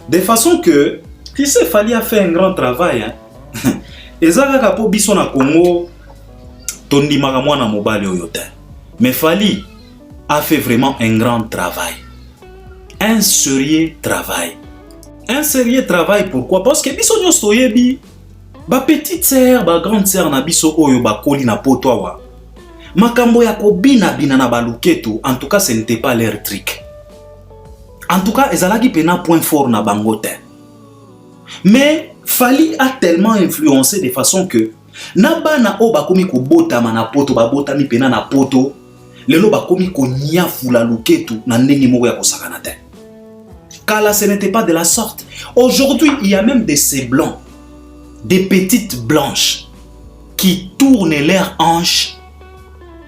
S1: de façon que, tu sais, Fally a fait un grand travail. Hein? Et ça, quand biso na Congo, tondi magamwana mobile oyote. Mais Fally a fait vraiment un grand travail. Un sérieux travail. Un sérieux travail, pourquoi? Parce que biso nyo soyebi, ba petite sœur, ba grande sœur na biso oyo ba koli na poto awa. Makambo ya kobina bina na baluketo, en tout cas ce n'était pas leur trick. En tout cas, ezalaki pena point fort na bangote. Mais Fally a tellement influencé de façon que na bana o bakomi ko botama na poto, ba botami pena na poto, lelo bakomi ko nyafula luketo na ndenge moko ya kosakana te. Car là, ce n'était pas de la sorte. Aujourd'hui, il y a même des ces blancs, des petites blanches qui tournent leurs hanches.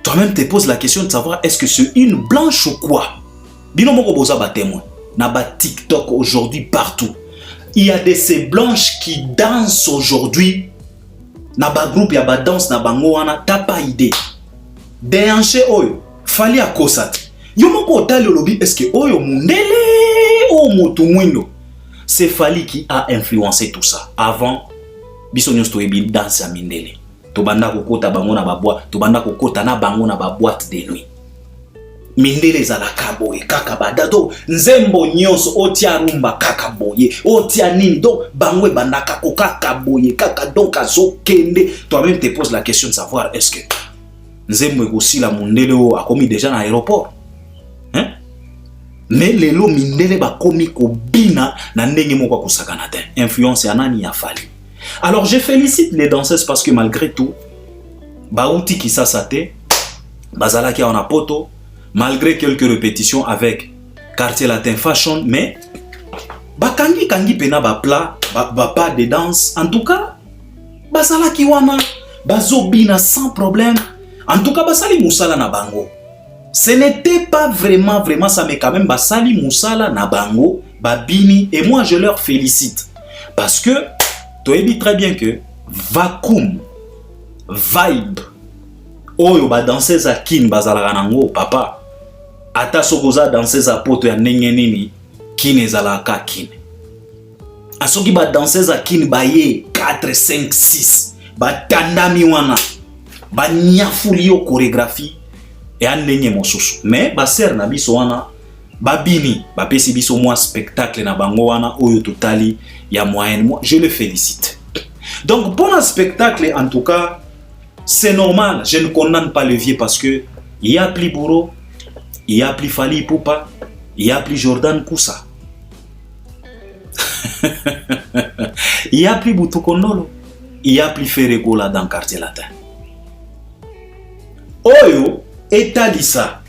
S1: Toi-même te poses la question de savoir est-ce que c'est une blanche ou quoi? Bino moko boza ba témoin. Na ba TikTok aujourd'hui partout. Il y a des ces blanches qui dansent aujourd'hui. Na ba groupe ya ba danse na bango wana t'as pas idée. Des hanches oyo Fally a kosat. Yo moko otali olobi est-ce que oyo mundele o motumwindo. C'est Fally qui a influencé tout ça. Avant biso nyonso toyebi danse ya mindele. Tobanda kokota bango na ba boîte, tobanda kokota na bango na ba boîte de nuit. Mindele ezalaka boye kaka badado nzembo nyonso otia rumba kaka boye otia nini donc bango ebandaka kokaka boye kaka donc azokende. Toi-même te poses la question de savoir est-ce que nzembo ekosila mundele o akomi déjà na aéroport. Hein? Mais lelo mindele bakomi kobina na ndenge moko kosakana te. Influence ya nani ya Fally. Alors je félicite les danseuses parce que malgré tout, Baouti qui s'asate, Bazalaki en apoto, malgré quelques répétitions avec Quartier Latin Fashion, mais Bakangi Kangi Pena Bapla, pas de danse, en tout cas, Bazalaki wana, Bazobina sans problème, en tout cas, Basali Moussala na bango. Ce n'était pas vraiment ça, mais quand même, Basali Moussala na bango, Babini, et moi je leur félicite. Parce que, tu sais très bien que vacuum, vibe, oyo ba danseuse a kin bazala nango papa. Ata sokoza danseuse a poto ya ndenge nini kin ezalaka kin. Asoki ba danseuse a kin ba ye 4 5 6 ba tandami wana ba nyafuli yo chorégraphie et ndenge mosusu. Mais ba ser na biso wana ba bini ba pesi biso moi spectacle na bango wana oyo totali ya moyenne. Moi je le félicite. Donc pour un spectacle en tout cas c'est normal, je ne condamne pas le vieux parce que il y a plus Bourreau, il y a plus Fally Ipupa, il y a plus Jordan Koussa. Il y a plus Boutou Kondolo, il y a plus Ferrego là dans Quartier Latin. Oyo etalisa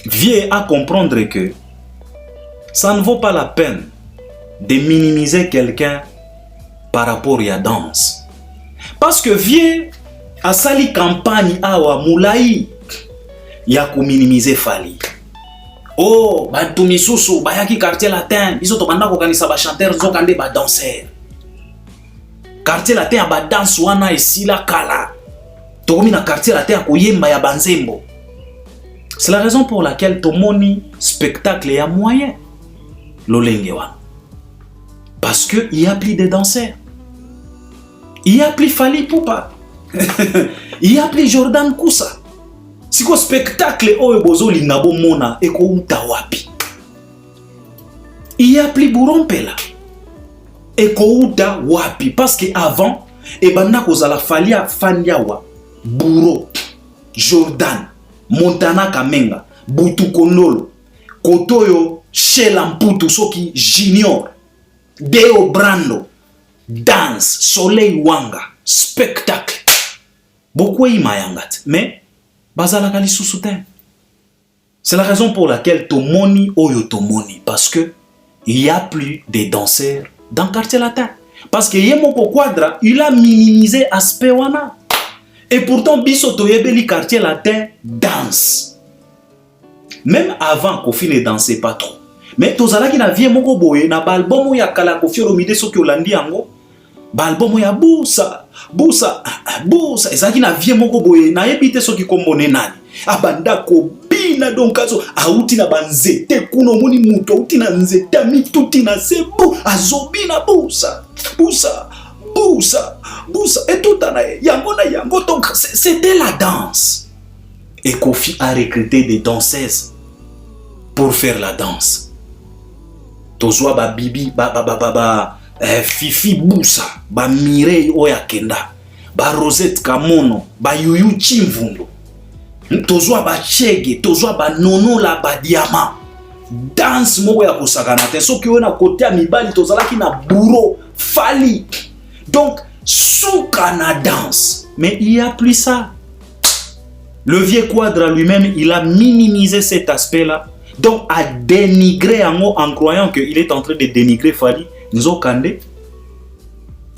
S1: vieux à comprendre que ça ne vaut pas la peine de minimiser quelqu'un par rapport à la danse. Parce que vieux a sali campagne awa moulaï ya ko minimiser Fally. Oh, bantu misusu bayaki Quartier Latin, biso to banda ko kanisa ba chanteur zokande ba danseur. Quartier Latin ba danse wana esila kala. To komi na Quartier Latin ko yemba ya banzembo. C'est la raison pour laquelle tomoni spectacle ya moyen lolenge wana. Parce que il y a plus de danseurs. Il y a plus Fally Ipupa. Il y a plus Jordan Koussa. Si quoi spectacle oyo bozo lingabo mona eko uta wapi. Il y a plus Bourampela. Eko uta wapi parce que avant e banda kozala Fally Fandiawa, Bourreau, Jordan, Montana Kamenga, Boutou Kondolo, Kotoyo, Shela Mputu soki Junior, Deo Brando. danse, soleil wanga, spectacle. Beaucoup y mayangat, mais bazalaka li sous-soutien. C'est la raison pour laquelle tomoni oyo tomoni, parce que il y a plus de danseurs dans le quartier latin. Parce que Yemoko Quadra, il a minimisé aspect wana. Et pourtant, biso toyebeli quartier latin danse. Même avant, Kofi ne dansait pas trop. Mais tozala ki na vie moko boye na balbum ya kala Koffi Olomide soki olandi yango. Balbum ya busa ezaki na vie moko boye na yebite soki kombone nani. Abanda ko bina donc azo auti na banzete kuno moni muto auti na nzete mituti na sebu azobina busa et tout en yango donc c'était la danse. Et Kofi a recruté des danseuses pour faire la danse. Tozwa ba bibi Fifi Busa, ba Mireille Oyakenda, ba Rosette Kamono, ba Yuyu Chimvundo. Tozwa ba Chege, tozwa ba Nono la ba Diama. Danse mo ya kosakana te soki ona côté ya mibali tozala ki na bourreau fali. Donc souka na danse, mais il y a plus ça. Le vieux Quadra lui-même, il a minimisé cet aspect-là. Donc a dénigré en croyant qu'il est en train de dénigrer Fali. Nzokande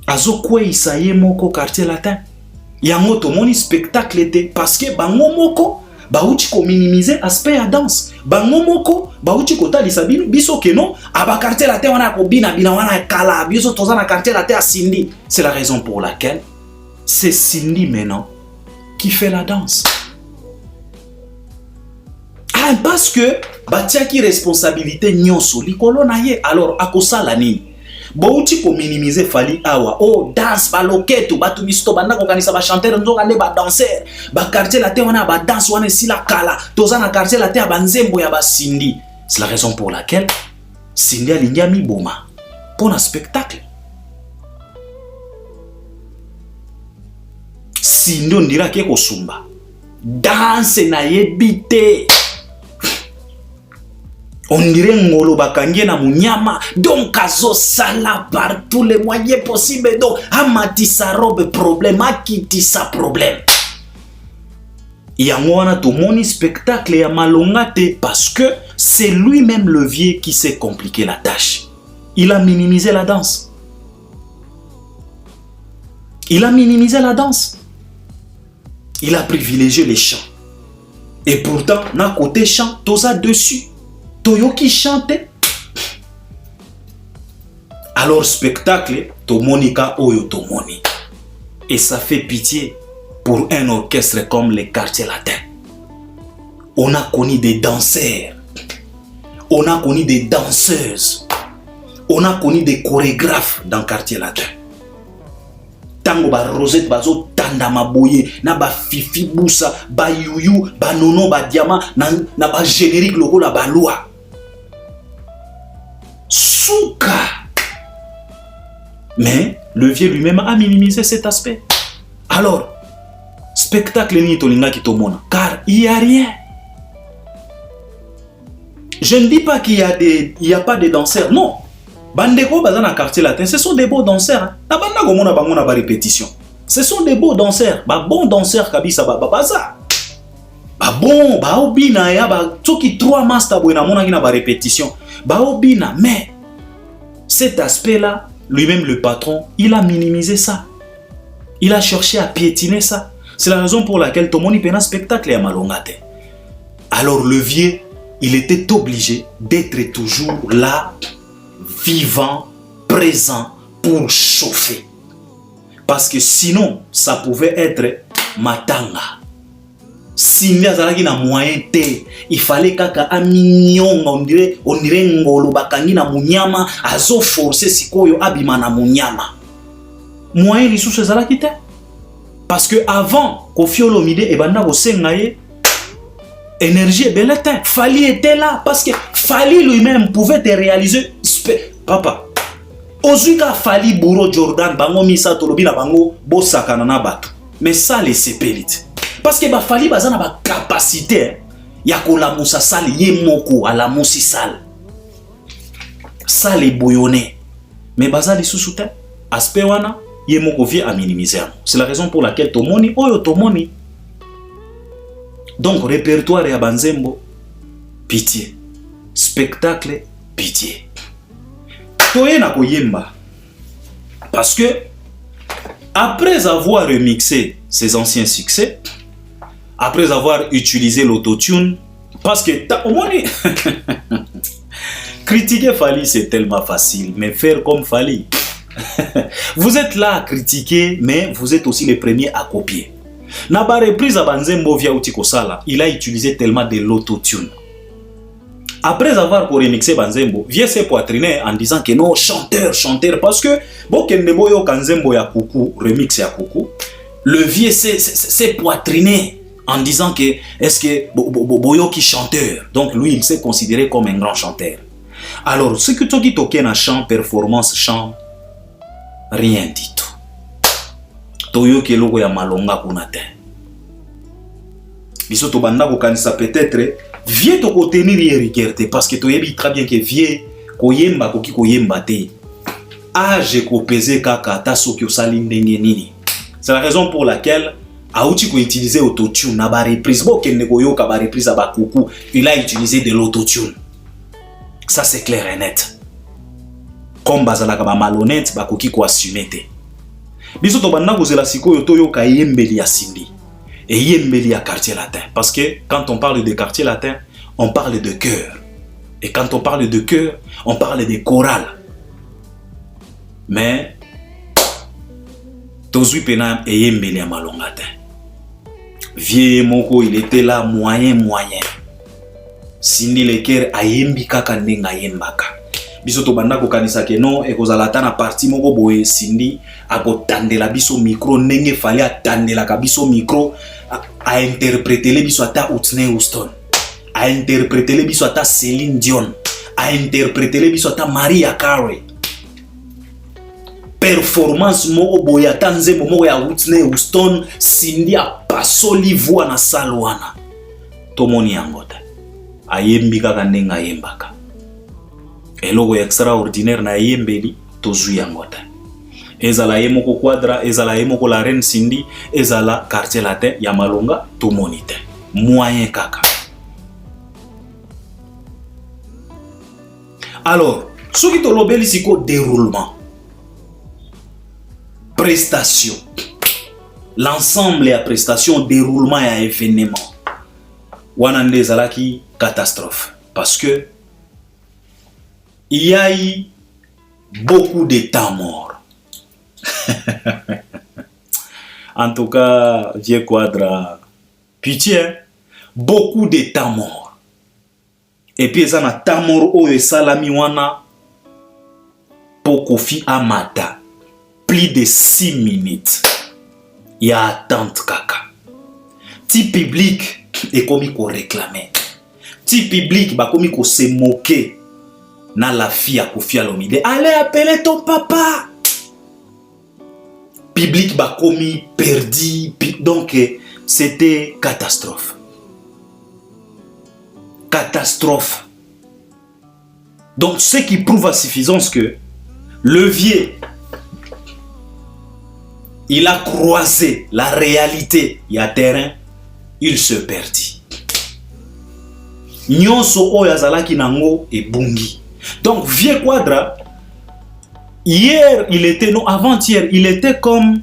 S1: azo kwe isaye moko quartier latin. Yango tomoni spectacle était parce que bango moko bauti ko minimiser aspect ya danse. Bango moko bauti ko talisa biso ke non aba quartier latin wana ko bina wana kala biso toza na quartier latin à Cindy. C'est la raison pour laquelle c'est Cindy maintenant qui fait la danse. Ah, parce que batia ki responsabilité nyonso likolo na ye alors akosala nini? Bauti ko minimiser Fali awa oh danse ba loketo batu bisto banda ko kanisa ba chanteur nzoka ne ba danser ba quartier latin wana ba danse wana sila kala toza na quartier latin ba nzembo ya ba Cindy. C'est la raison pour laquelle Cindy alingia mi boma pour un spectacle. Cindy on dira ke ko sumba danse na yebite. On dirait ngolo bakangie na munyama donc azo sala par tous les moyens possibles donc amati sa robe problème akiti sa problème. Yango wana to moni spectacle ya malongate parce que c'est lui-même le vieux qui s'est compliqué la tâche. Il a minimisé la danse. Il a minimisé la danse. Il a privilégié les chants. Et pourtant, na côté chant, toza dessus. Toyoki chante. Alors spectacle, Tomonika Oyo Tomoni. Et ça fait pitié pour un orchestre comme les quartiers latins. On a connu des danseurs. On a connu des danseuses. On a connu des chorégraphes dans le quartier latin. Tango ba Rosette bazo tanda maboye na ba Fifi Busa ba Yuyu ba Nono ba Diama na ba générique logo la ba loi. Souka. Mais le vieux lui-même a minimisé cet aspect. Alors, spectacle ni tolinga ki tomona car il y a rien. Je ne dis pas qu'il y a pas de danseurs, non. Bandeko bazan na quartier latin, ce sont des beaux danseurs. Na banda komona bango na ba répétition. Ce sont des beaux danseurs, ba bons danseurs kabisa ba baza. Ba bon, ba obina ya ba toki 3 master boy na mona ki na ba répétition. Ba obina, mais cet aspect-là, lui-même le patron, il a minimisé ça. Il a cherché à piétiner ça. C'est la raison pour laquelle tout le monde y un spectacle à malongate. Alors le vieux, il était obligé d'être toujours là, vivant, présent, pour chauffer. Parce que sinon, ça pouvait être matanga. Si il na moyen te, il fallait kaka amignon, on dirait ngolo bakangi na munyama, azo forcer sikoyo abima na munyama. Moyen li sous ezalaki te. Parce que avant Koffi Olomide et banda kosengaye énergie et belletin, Fali était là parce que Fali lui-même pouvait te réaliser papa. Ozuka Fali Bouro Jordan bango misa tolobi na bango bosakana na batu. Mais ça les sepelite. Parce que ba Fali bazana ba capacité ya kola musa sale ye moko ala musi sale. Ça les bouillonner. Mais bazali sous-soutien. aspect wana ye moko vie a minimiser. C'est la raison pour laquelle tomoni oyo tomoni. Donc répertoire ya banzembo pitié, spectacle pitié. Toye na koyemba parce que après avoir remixé ses anciens succès, après avoir utilisé l'autotune, parce que au moins critiquer Fally c'est tellement facile, mais faire comme Fally vous êtes là à critiquer, mais vous êtes aussi les premiers à copier. Naba reprise à Banzembo via Outiko Sala, il a utilisé tellement de l'autotune. Après avoir remixé Banzembo, vient se poitriner en disant que non, chanteur, parce que bon, Kendebo yo Kanzembo ya Kuku, remix ya Kuku, le vieux s'est poitriné en disant que est-ce que Boyo qui chanteur, donc lui il s'est considéré comme un grand chanteur. Alors, ce que tu dis token à chant, performance, chant, rien du tout. Toyo ke logo ya malonga kunate. Biso to banda ko kanisa peut-être vieux to ko tenir rigueur parce que to yebi très bien que vieux ko yemba ko ki ko yemba te. Age ko peser kaka ta soki osali ndenge nini. C'est la raison pour laquelle Aouti ko utiliser autotune na ba reprise bo ken ko yoka ba reprise ba kuku, il a utilisé de l'autotune. Ça c'est clair et net. Comme bazalaka ba malhonnête ba koki ko assumer te. Biso to banda kozela sikoyo to yoka yembeli ya Sindi et yembeli ya quartier latin parce que quand on parle de quartier latin, on parle de chœur. Et quand on parle de chœur, on parle de chorale. Mais tozui pena et yembeli ya malonga te. Vieux moko il était là moyen. Sindi le cœur ayembi kaka ndenga yembaka. Biso to banda ko kanisa ke non e kozala ta na parti moko boye Sindi akotandela biso micro ndenge Fally atandela ka biso micro a interpréter le biso ata Whitney Houston, a interpréter le biso ata Céline Dion, a interpréter le biso ata Mariah Carey. Performance moko boye ata nzembo moko ya Whitney Houston, Sindi a pasoli voix na salwana. Tomoni yango te. Ayembi kaka ndenga yembaka. Eloko extraordinaire na yembeli tozui yango te. Ezala yemoko quadra, ezala yemoko la reine Sindi, ezala quartier latin ya malonga tomoni te. Moyen kaka. Alors, soki to lobeli siko déroulement, prestation, l'ensemble ya prestation, déroulement ya événement, wana nde ezalaki catastrophe parce que il y a eu beaucoup de temps mort. En tout cas, vieux quadra, pitié, beaucoup de temps mort. Et puis, ça na temps mort où et salami wana pour Kofi Amata. Plus de 6 minutes. Il y a attente kaka. Ti public est comme qu'on réclamait. Ti public ba comme qu'on se moquer. Na la fille à Kofi Olomide. Allez appeler ton papa. Public ba commis perdu. Donc c'était catastrophe. Catastrophe. Donc ce qui prouve à suffisance que le vieux il a croisé la réalité. Il y a terrain, il se perdit. Nyonso oyo azalaki nango et bungi. Donc, vieux quadra, hier, il était, non, avant-hier, il était comme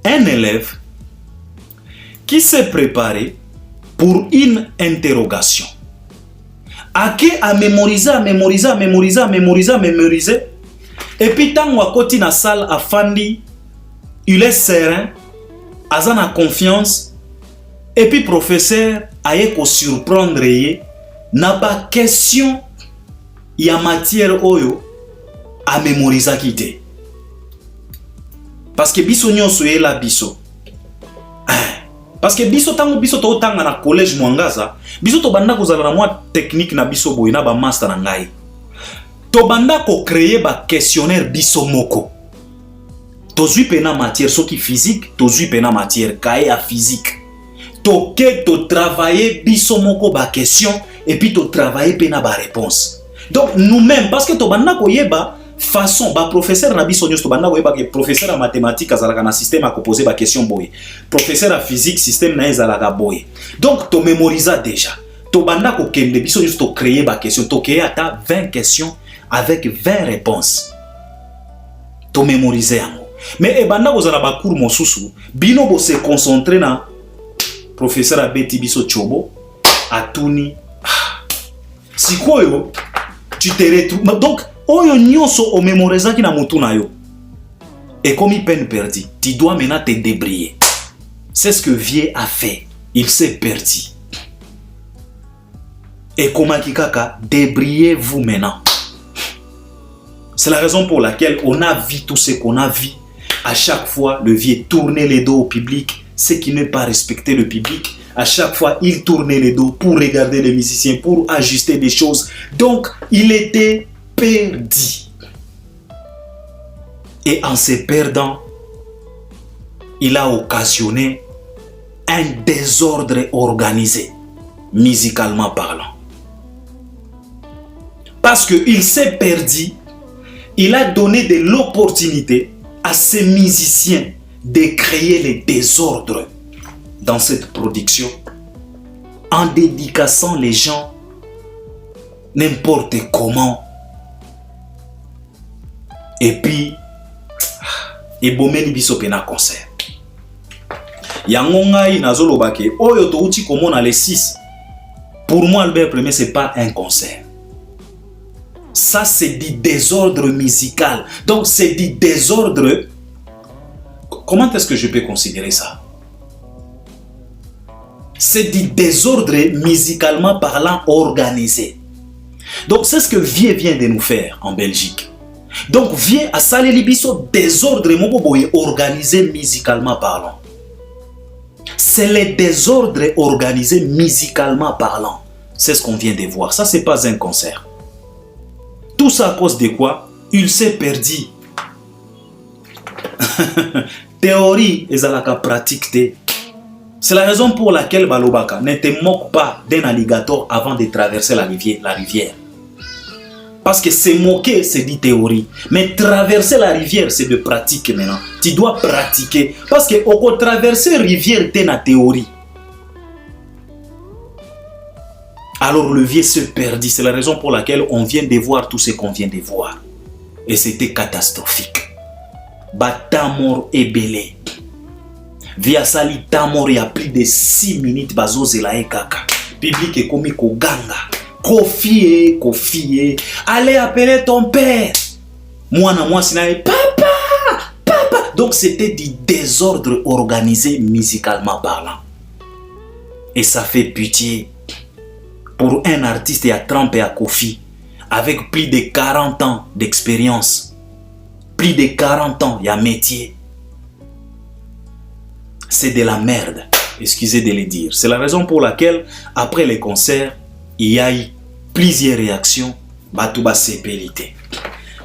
S1: un élève qui s'est préparé pour une interrogation. A mémoriser. Et puis, tant à côté na salle à Fandi, il est serein, a confiance. Et puis, professeur, a surprendre, n'a pas question. Il y a matière oyo à mémoriser quitter. Parce que biso nyonso la biso. Parce que biso to tanga na collège Mwangaza, biso to banda kozala na moi technique na biso boyina ba master na ngai. To banda ko créer ba questionnaire biso moko. To zui pena matière soki physique, to zui pena matière cahier à physique. To travailler biso moko ba question et puis to travailler pena ba réponse. Donc nous-mêmes, parce que to banda koyeba façon ba professeur na biso nyosto banda ko que professeur en mathématiques azalaka na système à poser ba question boye, professeur en physique système na ezalaka boye. Donc to mémorisa déjà to banda ko kende biso nyosto créer ba question, to créer ata 20 questions avec 20 réponses, to mémoriser yango. Mais ebanda ko zala ba cours mosusu bino bo se concentrer na professeur abeti biso chobo atuni sikoyo tu te retrouves. Donc oyo nyonso o mémorisaki na mutu na yo et comme il peine perdu, tu dois maintenant te débrouiller. C'est ce que Vieux a fait, il s'est perdu. Et comment kikaka, débrouillez-vous maintenant. C'est la raison pour laquelle on a vu tout ce qu'on a vu. À chaque fois, le Vieux tournait les dos au public, ce qui n'est pas respecter le public. À chaque fois, il tournait les dos pour regarder les musiciens, pour ajuster des choses. Donc, il était perdu. Et en se perdant, il a occasionné un désordre organisé, musicalement parlant. Parce qu'il s'est perdu, il a donné de l'opportunité à ces musiciens de créer les désordres dans cette production en dédicaçant les gens n'importe comment. Et puis, ebomeli biso pena concert. Yango ngai nazoloba ke oyo to uti komona les 6. Pour moi Albert Premier c'est pas un concert. Ça c'est du désordre musical. Donc c'est du désordre. Comment est-ce que je peux considérer ça? C'est du désordre musicalement parlant organisé. Donc c'est ce que Vieux vient de nous faire en Belgique. Donc Vieux a salé libiso désordre organisé musicalement parlant. C'est le désordre organisé musicalement parlant. C'est ce qu'on vient de voir. Ça c'est pas un concert. Tout ça à cause de quoi? Il s'est perdu. Théorie et la pratique. C'est la raison pour laquelle Balobaka ne te moque pas d'un alligator avant de traverser la rivière. Parce que se moquer, c'est dit théorie. Mais traverser la rivière, c'est de pratique maintenant. Tu dois pratiquer. Parce que au traverser la rivière, tu es la théorie. Alors le Vieux se perdit. C'est la raison pour laquelle on vient de voir tout ce qu'on vient de voir. Et c'était catastrophique. Batamor et belé. Via sali tamor, il y a plus de 6 minutes. Bazo zelae kaka. Public est comme ganga. Kofi, allez appeler ton père. Moi, papa. Donc c'était du désordre organisé musicalement parlant. Et ça fait pitié pour un artiste et à tremper à Kofi avec plus de 40 ans d'expérience. Plus de 40 ans, il y a métier. C'est de la merde, excusez de le dire. C'est la raison pour laquelle, après les concerts, il y a eu plusieurs réactions, Batouba sépélité.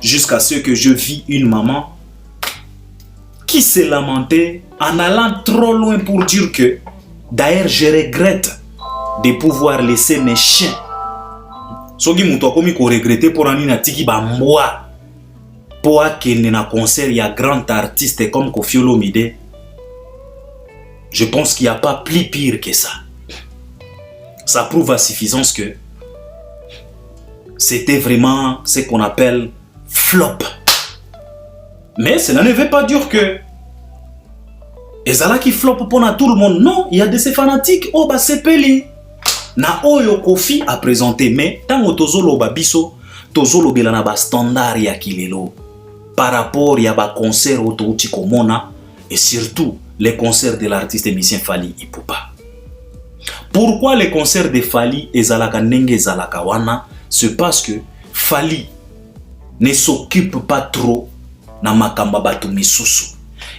S1: Jusqu'à ce que je vis une maman qui s'est lamentée en allant trop loin pour dire que, d'ailleurs, je regrette de pouvoir laisser mes chiens. Sogi mouto komi ko regretter pour anina tiki ba mwa. Pour qu'il y a un concert, il y a grand artiste comme Koffi Olomide. Je pense qu'il n'y a pas plus pire que ça. Ça prouve à suffisance que c'était vraiment ce qu'on appelle flop. Mais cela ne veut pas dire que Ezala qui flop pour tout le monde. Non, il y a de ces fanatiques. Oh, bah c'est peli. Na oyo Koffi a présenté. Mais tant que tozolo babiso, tozolo belana ba standard ya kilelo. Par rapport à ba concert autouti komona. Et surtout, les concerts de l'artiste et musicien Fally Ipupa. Pourquoi les concerts de Fally et Zalaka Nenge Zalaka Wana? C'est parce que Fally ne s'occupe pas trop na makamba batu misusu.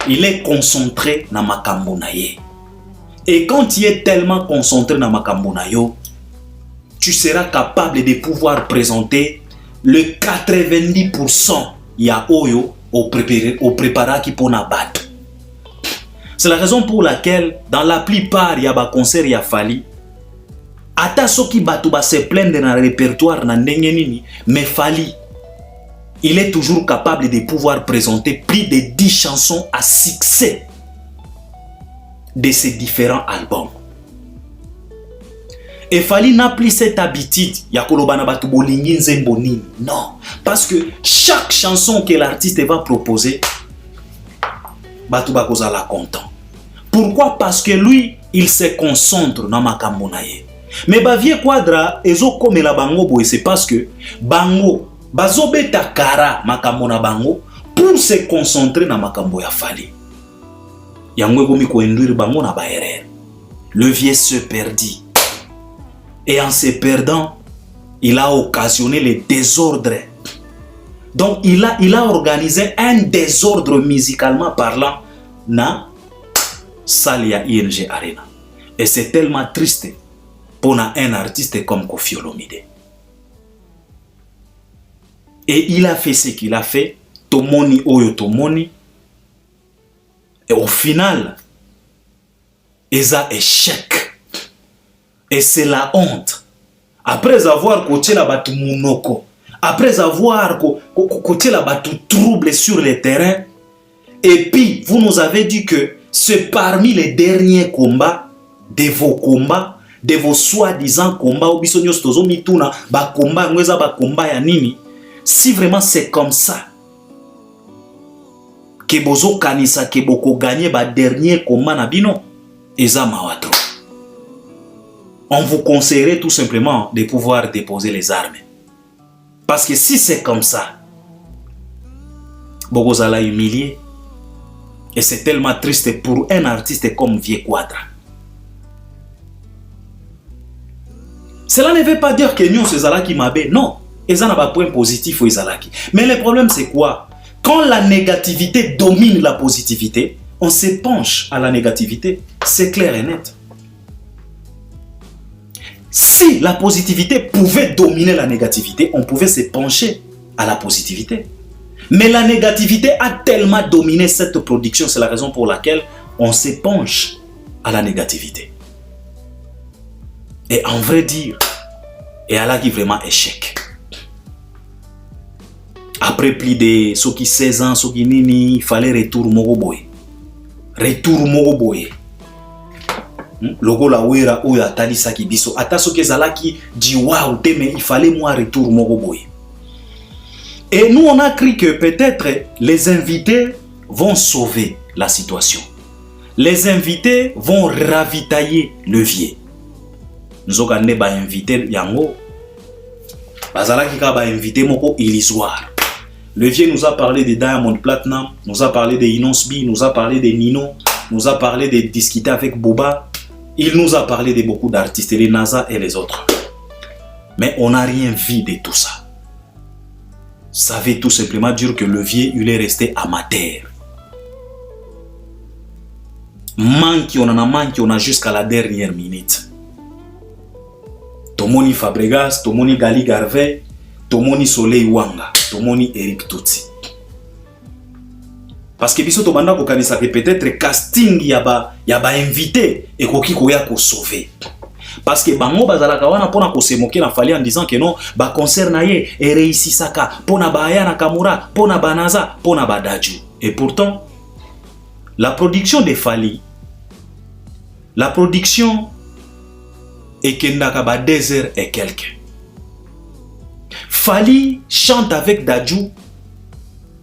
S1: Il est concentré na makambo na ye. Et quand il est tellement concentré na makambo na yo, tu seras capable de pouvoir présenter le 90% ya oyo au préparat qui pona bat. C'est la raison pour laquelle dans la plupart il y a des concerts ya Fally. Ata soki batu ba se plaindre dans le répertoire na ndenge nini, mais Fally il est toujours capable de pouvoir présenter plus de 10 chansons à succès de ses différents albums. Et Fally n'a plus cette habitude, non, parce que chaque chanson que l'artiste va proposer, Batuba Kozala content. Pourquoi? Parce que lui, il se concentre dans makambo na ye. Mais Bavie Quadra, ezo comme la bango boy, c'est parce que bango, bazobeta kara makambo na bango pour se concentrer dans makambo ya Fally. Yango gomi ko induire bango na ba erreur. Le vieux se perdit. Et en se perdant, il a occasionné le désordre. Donc il a organisé un désordre musicalement parlant na Salia ING Arena. Et c'est tellement triste pour un artiste comme Koffi Olomide. Et il a fait ce qu'il a fait, Tomoni Oyo Tomoni. Et au final, il a échec. Et c'est la honte. Après avoir coaché la batu Mounoko, après avoir coaché la batu trouble sur le terrain, et puis vous nous avez dit que c'est parmi les derniers combats, de vos soi-disant combats, si vraiment c'est comme ça, que bozo kanisa que boko gagné ba dernier combat na bino, eza mawatro. On vous conseillerait tout simplement de pouvoir déposer les armes. Parce que si c'est comme ça, Bogozala humilié. Et c'est tellement triste pour un artiste comme Vieux Quadra. Cela ne veut pas dire que nous, c'est Zalaki Mabé. Non. Ils ont un point positif au Zalaki. Mais le problème, c'est quoi? Quand la négativité domine la positivité, on se penche à la négativité. C'est clair et net. Si la positivité pouvait dominer la négativité, on pouvait se pencher à la positivité. Mais la négativité a tellement dominé cette production, c'est la raison pour laquelle on se penche à la négativité. Et en vrai dire, et Allah qui vraiment échec. Après plus de 16 ans, il fallait retour Moroboy. Retour Moroboy. Logo la wera oya tali saki biso ata soke zalaki di waouh mais il fallait moi retour Moroboy. Et nous on a cru que peut-être les invités vont sauver la situation. Les invités vont ravitailler le vieux. Nous avons invité yango bazalaki ka ba invité moko illusoire. Le vieux nous a parlé de Diamond Platnumz, nous a parlé de Inosbi, nous a parlé de Nino, nous a parlé de discuter avec Boba. Il nous a parlé de beaucoup d'artistes, les NASA et les autres. Mais on n'a rien vu de tout ça. Ça veut tout simplement dire que le vieux, il est resté amateur. Manque, on en a jusqu'à la dernière minute. Tomoni Fabregas, Tomoni Gali Garvey, Tomoni Soleil Wanga, Tomoni Eric Tutsi. Parce que biso to banda ko kanisa que peut-être casting yaba invité et koki koya ko sauver. Parce que bango bazalaka wana pona ko se moquer na Fally en disant que non ba concert na ye et réussi saka pona ba Aya Nakamura, pona Banaza, pona Badaju. Et pourtant la production de Fally, la production est kendaka ba 2 heures et quelques. Fally chante avec Dadju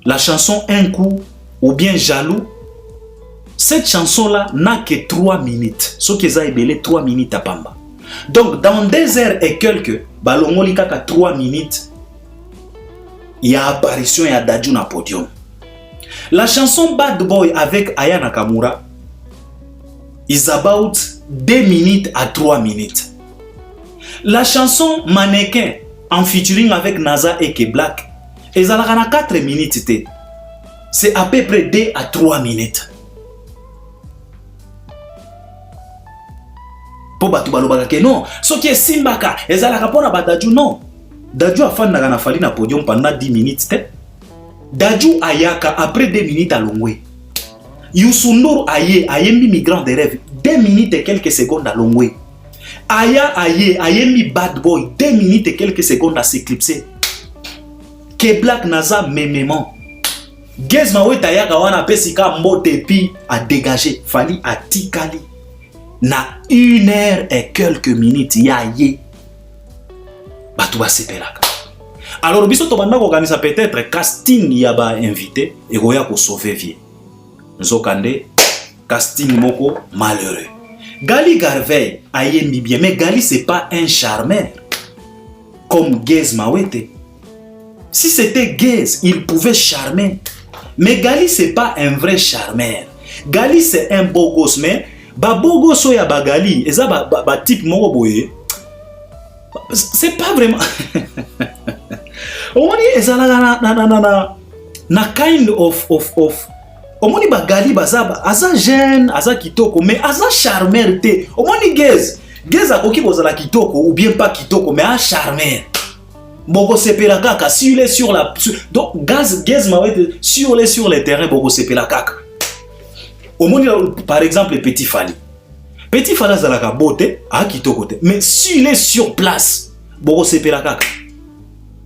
S1: la chanson Un coup ou bien Jaloux. Cette chanson-là n'a que 3 minutes. Ce qui est belé 3 minutes à Pamba. Donc, dans 2 heures et quelques, balongoli kaka 3 minutes, il y a apparition et Dadju na podium. La chanson Bad Boy avec Aya Nakamura is about 2 minutes à 3 minutes. La chanson Mannequin en featuring avec NASA et K Black, ils ont 4 minutes. C'est à peu près 2 à 3 minutes. Pour batu balobaka ke non, ce qui est Simbaka, ezalaka pona ba Dadju non. Dadju a fan na Fally na podium pendant 10 minutes. Dadju ayaka après 2 minutes à Longwe. Youssou N'Dour ayembi migrant de rêve 2 minutes et quelques secondes à Longwe. Ayembi Bad Boy 2 minutes et quelques secondes à s'éclipser. que Black naza memement Gez Maweta yaka wana pesika mbote pi a dégagé fali a tikali na 1h et quelques minutes ya ye batu ba sepelaka. Alors biso to banda ko organiser peut-être casting ya ba invité et goya ko sauver vie nzokande casting moko malheureux. Gali Garvey ayembi bien, mais Gali c'est pas un charmeur comme Gez Mawete. Si c'était Gez, il pouvait charmer. Mais Gali c'est pas un vrai charmeur. Gali c'est un beau gosse, mais ba beau gosse ya ba Gali, eza ba type moko boye. C'est pas vraiment. Omoni eza na kind of Omoni ba Gali bazaba aza jeune, aza kitoko, mais aza charmeur te. Omoni Gez akoki bozala kitoko ou bien pas kitoko, mais a charmeur. Boko sepela kaka si il est sur la donc Gez Mawete sur les terrains boko sepela kaka. Omoni par exemple Petit Fally azalaka bote a kitoko te, mais s'il est sur place boko sepela kaka.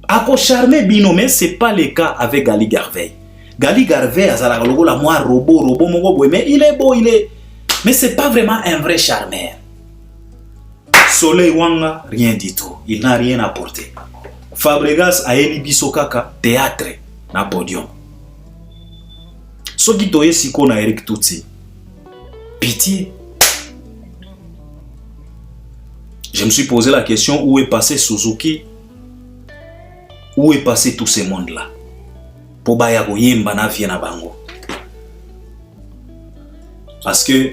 S1: Ako charmer bino, mais c'est pas le cas avec Gali Garvey. Gali Garvey azalaka logo la moi robot moko boy, mais il est beau, mais c'est pas vraiment un vrai charmeur. Soleil Wanga rien du tout, il n'a rien apporté. Fabregas a eli biso kaka théâtre na podium. Soki toye siko na Eric Tutsi. Pitié. Je me suis posé la question, où est passé Suzuki? Où est passé tout ce monde-là? Po baya ko yemba na vie na bango. Parce que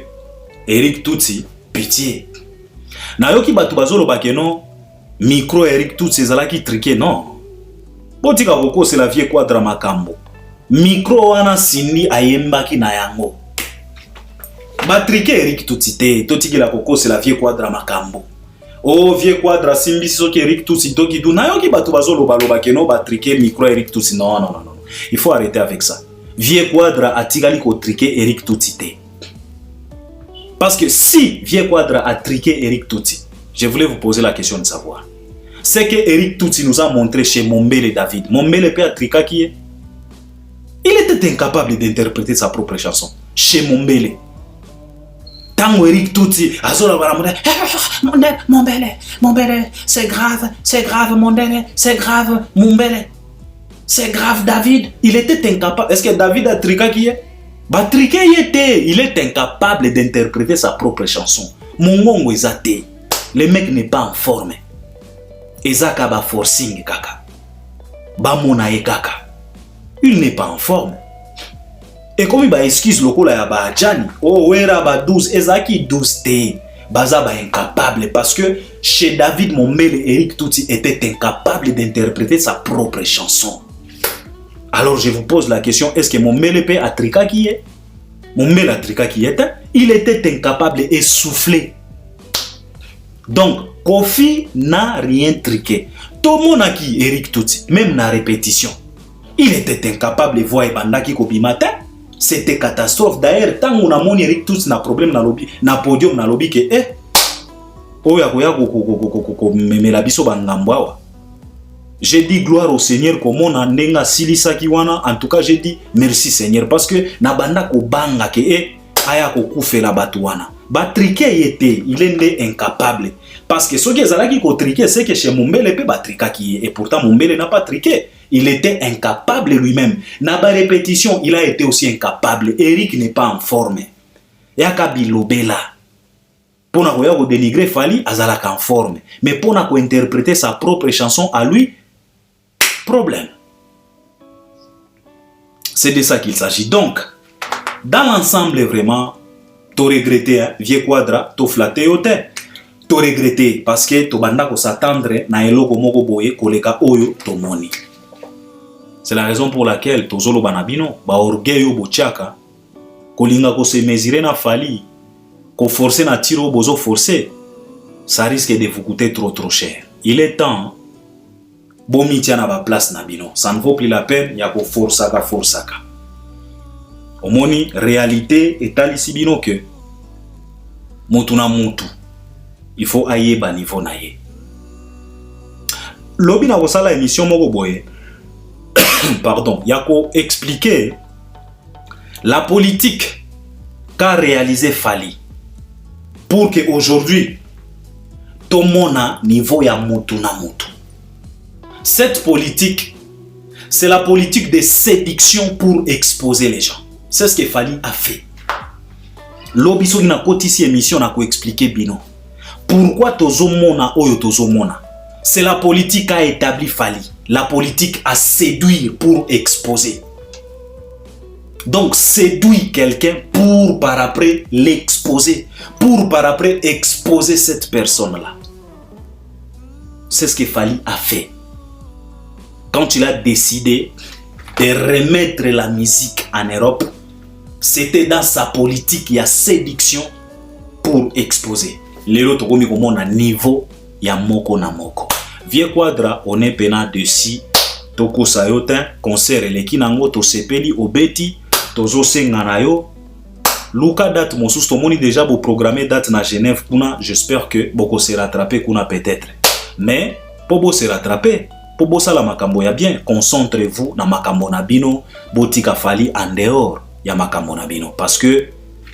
S1: Eric Tutsi, pitié. Na yoki batu bazolo bakeno micro Eric Tutsi ezalaki triqué, non. Botika koko c'est la vie quadra makambo. Micro wana sindi ayembaki na yango. Ba triqué Eric Tutsi te, totiki la koko c'est la vie quadra makambo. Oh vie quadra simbi soki Eric Tutsi toki du na yoki batu bazolo baloba keno ba triqué micro Eric Tutsi, non. Il faut arrêter avec ça. Vie quadra atikali ko triqué Eric Tutsi te. Parce que si Vie Quadra a triqué Eric Tutsi, je voulais vous poser la question de savoir. C'est que Eric Tutsi nous a montré chez Mombele David. Mombele Père Trika qui est. Il était incapable d'interpréter sa propre chanson. Chez Mombele. Tant Eric Tutsi, Azola Baramode, Mombele, c'est grave, Mombele, c'est grave, Mombele, c'est grave, David. Il était incapable. Est-ce que David a Trika qui est? Batriqué il est incapable d'interpréter sa propre chanson. Mongongo ezate. Le mec n'est pas en forme. Ezaka ba forcing kaka. Ba monae kaka. Il n'est pas en forme. Et comme il ba excuse lokola ya ba Adjani, oh wera ba 12 ezaki 12 te. Baza ba incapable parce que chez David Mombele, Eric Tutsi était incapable d'interpréter sa propre chanson. Alors je vous pose la question, est-ce que Mombele a trika qui est? Mombele a trika qui est? Il était incapable et soufflé. Donc, Kofi n'a rien triqué. Tout le monde a qui Eric Tutsi, même na répétition. Il était incapable de voir Bandaki Kobimata. C'était catastrophe. D'ailleurs, tant qu'on a mon Eric Tutsi na problème na lobby, na podium na lobby que oya me la biso bangambwa. J'ai dit gloire au Seigneur comme on a ndenga silisa kiwana. En tout cas, j'ai dit merci Seigneur parce que nabanda ko banga ke aya ko kufela batuwana. Ba triqué était, il est incapable parce que ce qui ezalaki ko triqué c'est que chez Mombele pe ba trika ki et pourtant Mombele n'a pas triqué. Il était incapable lui-même. Na ba répétition, il a été aussi incapable. Eric n'est pas en forme. Yaka bilobela. Pour na dénigrer Fally azalaka en forme, mais pour na interpréter sa propre chanson à lui, problème. C'est de ça qu'il s'agit. Donc, dans l'ensemble, vraiment, tu regretté, hein, Vie Quadra, tu flatté au thé. Tu regretté parce que tu banda ko s'attendre na eloko moko boye koleka oyo to moni. C'est la raison pour laquelle tu zolo banabino, ba orgueil yo bochaka, kolinga ko se mesurer na Fally, ko forcer na tiro bozo forcer, ça risque de vous coûter trop cher. Il est temps. Bomi tia na ba place na bino, ça ne vaut plus la peine ya ko forsaka. Omoni réalité est ici bino que mutu na mutu il faut aye ba niveau na ye. Lobi na kosala émission moko boye pardon, yako expliquer la politique qu'a réalisé Fally pour que aujourd'hui tout le monde a niveau ya mutu na mutu. Cette politique, c'est la politique de séduction pour exposer les gens. C'est ce que Fally a fait. L'obiso na kotisi émission na ko expliquer bino. Pourquoi tozomona oyo tozomona? C'est la politique qu'a établi Fally. La politique à séduire pour exposer. Donc séduire quelqu'un pour par après l'exposer. Pour par après exposer cette personne-là. C'est ce que Fally a fait. Quand il a décidé de remettre la musique en Europe, c'était dans sa politique, il y a séduction pour exposer. Les autres comme à niveau, il y a moko na moko. Vieux Quadra, on est pena dessus. Toko sayotin, concert et kinango to sepeli obeti, tozo senganayo. Luka date mon sous tomoni déjà pour programmer date na Genève kuna, j'espère que boko se rattraper kuna peut-être. Mais pour se rattraper, pour ça la makambo ya bien, concentrez-vous na makambo na bino, botika Fally en dehors ya makambo na bino parce que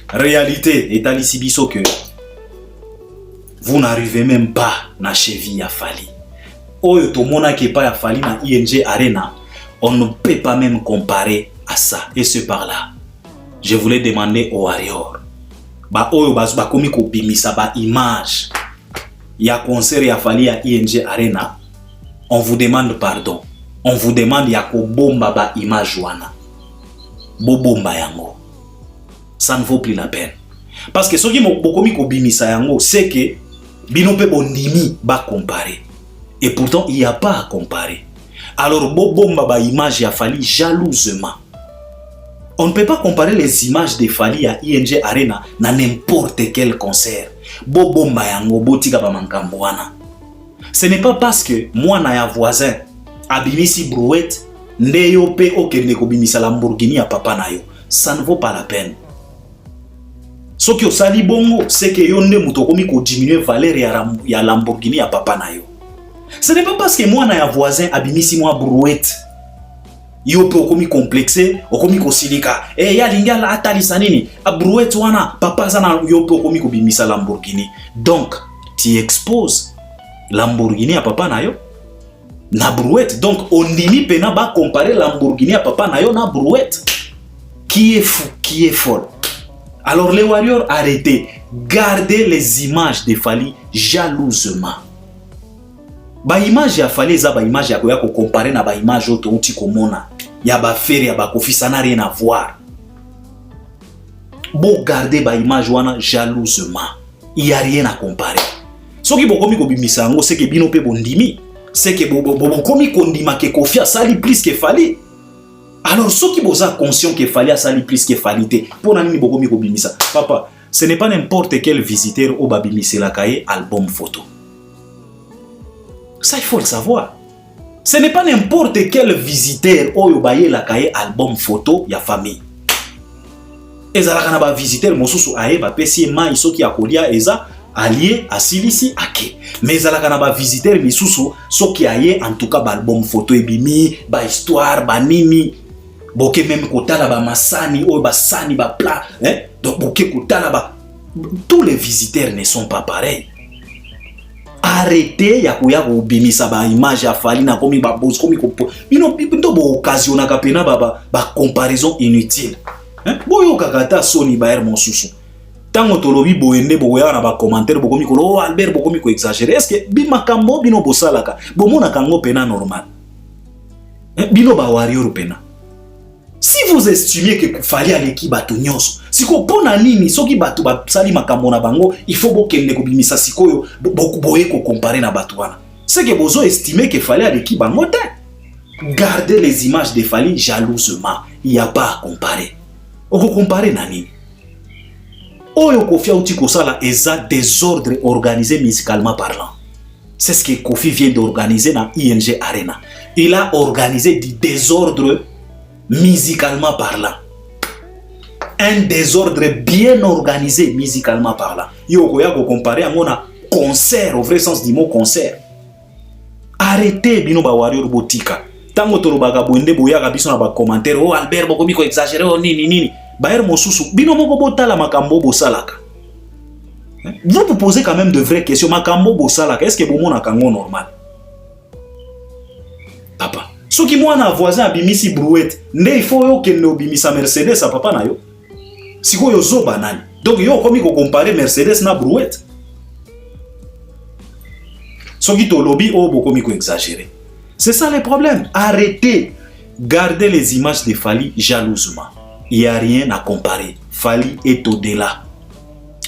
S1: réalité est à l'isibiso que vous n'arrivez même pas na cheville ya Fally. Oyo to mona ke pa ya Fally na ING Arena, on ne peut pas même comparer à ça. Et ce par là, je voulais demander aux Warriors, ba oyo ba komi ko bimisa ba image ya concert ya Fally ya ING Arena, on vous demande pardon. On vous demande ya ko bomba ba image wana. Bo bomba yango. Ça ne vaut plus la peine. Parce que ce qui mo komi ko bimisa yango, c'est que bino pe bondimi ba comparer. Et pourtant, il n'y a pas à comparer. Alors, Bobomba ba image ya Fally jalousement. On ne peut pas comparer les images de Fally à ING Arena na n'importe quel concert. Bobomba yango botika ba mankambo wana. Ce n'est pas parce que moi na ya voisin abimisi brouette ndeyo pe okende ko bimisa Lamborghini ya papa na yo. Ça ne vaut pas la peine. Ce qui osali bongo, c'est que yo nde muto komi ko diminuer valeur ya Lamborghini ya papa na yo. Ce n'est pas parce que moi na ya voisin abimisi moi brouette yo pe okomi complexé okomi ko silika ya lingala atalisa nini a brouette wana papa sana yo pe okomi ko bimisa Lamborghini. Donc tu exposes Lamborghini à papa na yo na brouette. Donc on dimi pena ba comparer Lamborghini à papa na yo na brouette. Qui est fou, qui est folle. Alors les Warriors, arrêtez, gardez les images de Fally jalousement. Ba image ya Fally za ba image ya ko comparer na ba image auto uti komona ya ba faire ya ba kofi, ça n'a rien à voir. Bon garder ba image wana jalousement, il y a rien à comparer. Ce qui bokomi ko bimisa ngo c'est que bino pe bondimi, c'est que bokomi kondima ke Kofi sali plus que Fally. Alors ceux qui boza conscient que Fally sali plus que Fally te pour nani bokomi ko bimisa. Papa, ce n'est pas n'importe quel visiteur au babimisi la kaye album photo. Ça, il faut le savoir. Ce n'est pas n'importe quel visiteur au baye la kaye album photo ya famille. Eza la kana ba visiteur mosusu aye ba pesi ma iso ki akolia eza allié à silisi ake. Mais eza la kana ba visiteur misusu so ki aye en tout cas ba album photo ebimi ba histoire ba nini. Boke même kotala ba masani o ba sani ba plat, hein? Donc boke kotala ba, tous les visiteurs ne sont pas pareils. Arrêtez ya kuya ko bimisa ba image ya Fally na komi ba boss komi ko bino bo occasion na kapena ba comparaison inutile. Hein? Boyo kakata soni ba er monsusu. Tango tolobi boende boya na ba commentaire bokomi ko oh Albert bokomi ko exagérer. Est-ce que bimakambo bino bosalaka bomona kango pena normal? Hein? Bino ba Warrior pena. Si vous estimez que Fally a l'équipe bato nyonso, siko pona nini soki bato ba sali makambo na bango, il faut bokende ko bimisa sikoyo boye ko comparer na bato wana. C'est que bozo estimer que Fally a l'équipe bango te. Gardez les images de Fally jalousement, il y a pas à comparer. Oko comparer na nini? Oyo Kofi uti ko sala eza désordre organisé musicalement parlant. C'est ce que Kofi vient d'organiser dans ING Arena. Il a organisé du désordre musicalement parlant. Un désordre bien organisé musicalement parlant. Yoko ya ko comparer à mon concert au vrai sens du mot concert. Arrêtez bino ba Warrior botika. tango tolobaka boende boyaka biso na ba commentaire oh Albert bokomi ko exagérer oh nini baer mosusu bino moko botala makambo bosalaka. Vous vous posez quand même de vraies questions. Makambo bosalaka est-ce que bomona kango normal? Papa, ce qui moi na voisin abimisi brouette, nde il faut yo kende obimisa Mercedes a papa na yo. Siko yo zo banani. Donc yo komi ko comparer Mercedes na brouette. Ce qui to lobby oh bokomi ko exagérer. C'est ça le problème. Arrêtez. Gardez les images de Fally jalousement. Il n'y a rien à comparer. Fally est au-delà.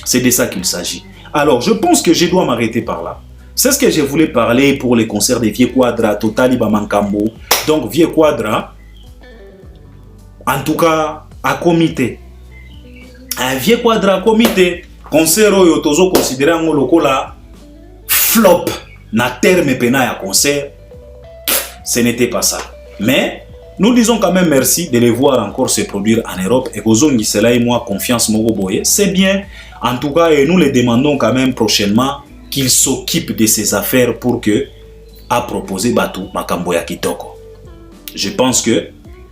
S1: C'est de ça qu'il s'agit. Alors, je pense que je dois m'arrêter par là. C'est ce que je voulais parler pour les concerts des Vieux Quadra, Total Ibamankambo. Donc, Vieux Quadra, en tout cas, à comité. Un Vieux Quadra à comité. Concert, yo tozo considéré un lokola flop. Na terme pena à concert. Ce n'était pas ça. Mais nous disons quand même merci de les voir encore se produire en Europe. Et Kozongi Sela et moi, confiance Mogoboye. C'est bien. En tout cas, et nous les demandons quand même prochainement qu'ils s'occupent de ces affaires pour que, à proposer Batu Makambo ya Kitoko. Je pense que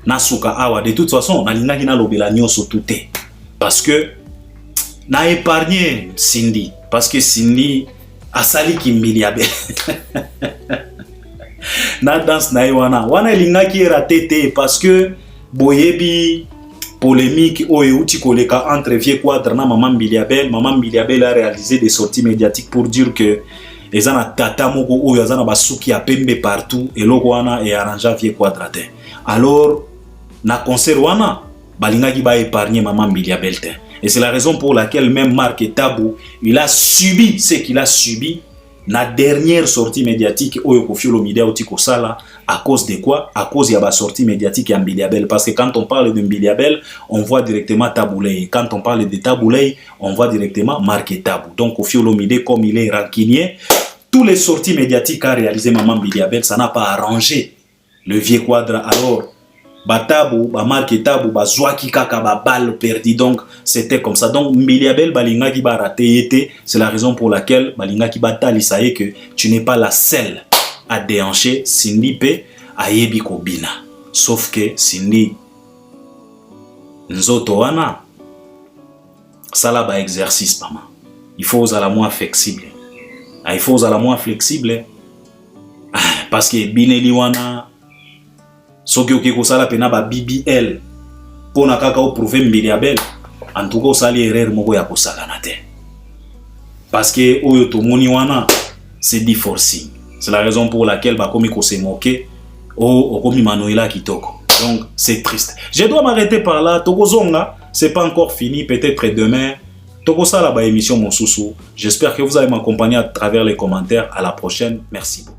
S1: Nasuka Awa, de toute façon, Nalina Gina Lobela Nyoso Touté. Parce que, na épargné Cindy. Parce que Cindy a sali Kimbiliabe. Na danse na wana linga ki raté parce que boyebi polémique outi koleka entre Vieux Quadra na Maman Mbiliabel a réalisé des sorties médiatiques pour dire que les ana tata moko oyo azana basuki ya pembe partout et loko wana et arrangea Vieux Quadra te. Alors na concert wana balinga ki ba épargner Maman Mbiliabel te. Et c'est la raison pour laquelle même Marc Tabou il a subi ce qu'il a subi. La dernière sortie médiatique Oyo Koffi Olomide Otiko Sala, à cause de quoi? À cause de la sortie médiatique à Mbiliabel. Parce que quand on parle de Mbiliabel, on voit directement Taboulay. Quand on parle de Taboulay, on voit directement Marc Tabou. Donc Koffi Olomide, comme il est rancunier, tous les sorties médiatiques qu'a réalisé Maman Mbiliabel, ça n'a pas arrangé le Vieux Quadra. Alors, Batabou, Marc Tabou, Zouaki Kaka, balle perdu. Donc, c'était comme ça. Donc, Mbiliabel, Balinga qui va rater, c'est la raison pour laquelle Balinga qui batali, ça y est que tu n'es pas la seule à déhancher Cindy P. à Yebi Kobina. Sauf que Cindy, Nzoto wana, ça là, ba exercice, maman. Il faut aux la moins flexible. Il faut aux la moins flexible. Parce que Bineli wana, soki oki kosala pena ba BBL pona kaka o prouver Mbiliabel en tout cas osali erreur moko ya kosala na te parce que oyo tomoni wana c'est du forcing. C'est la raison pour laquelle ba komi ko se moquer o komi Manoela Kitoko. Donc c'est triste. Je dois m'arrêter par là. Tokozonga, c'est pas encore fini, peut-être demain tokosala ba émission mosusu. J'espère que vous allez m'accompagner à travers les commentaires. À la prochaine. Merci beaucoup.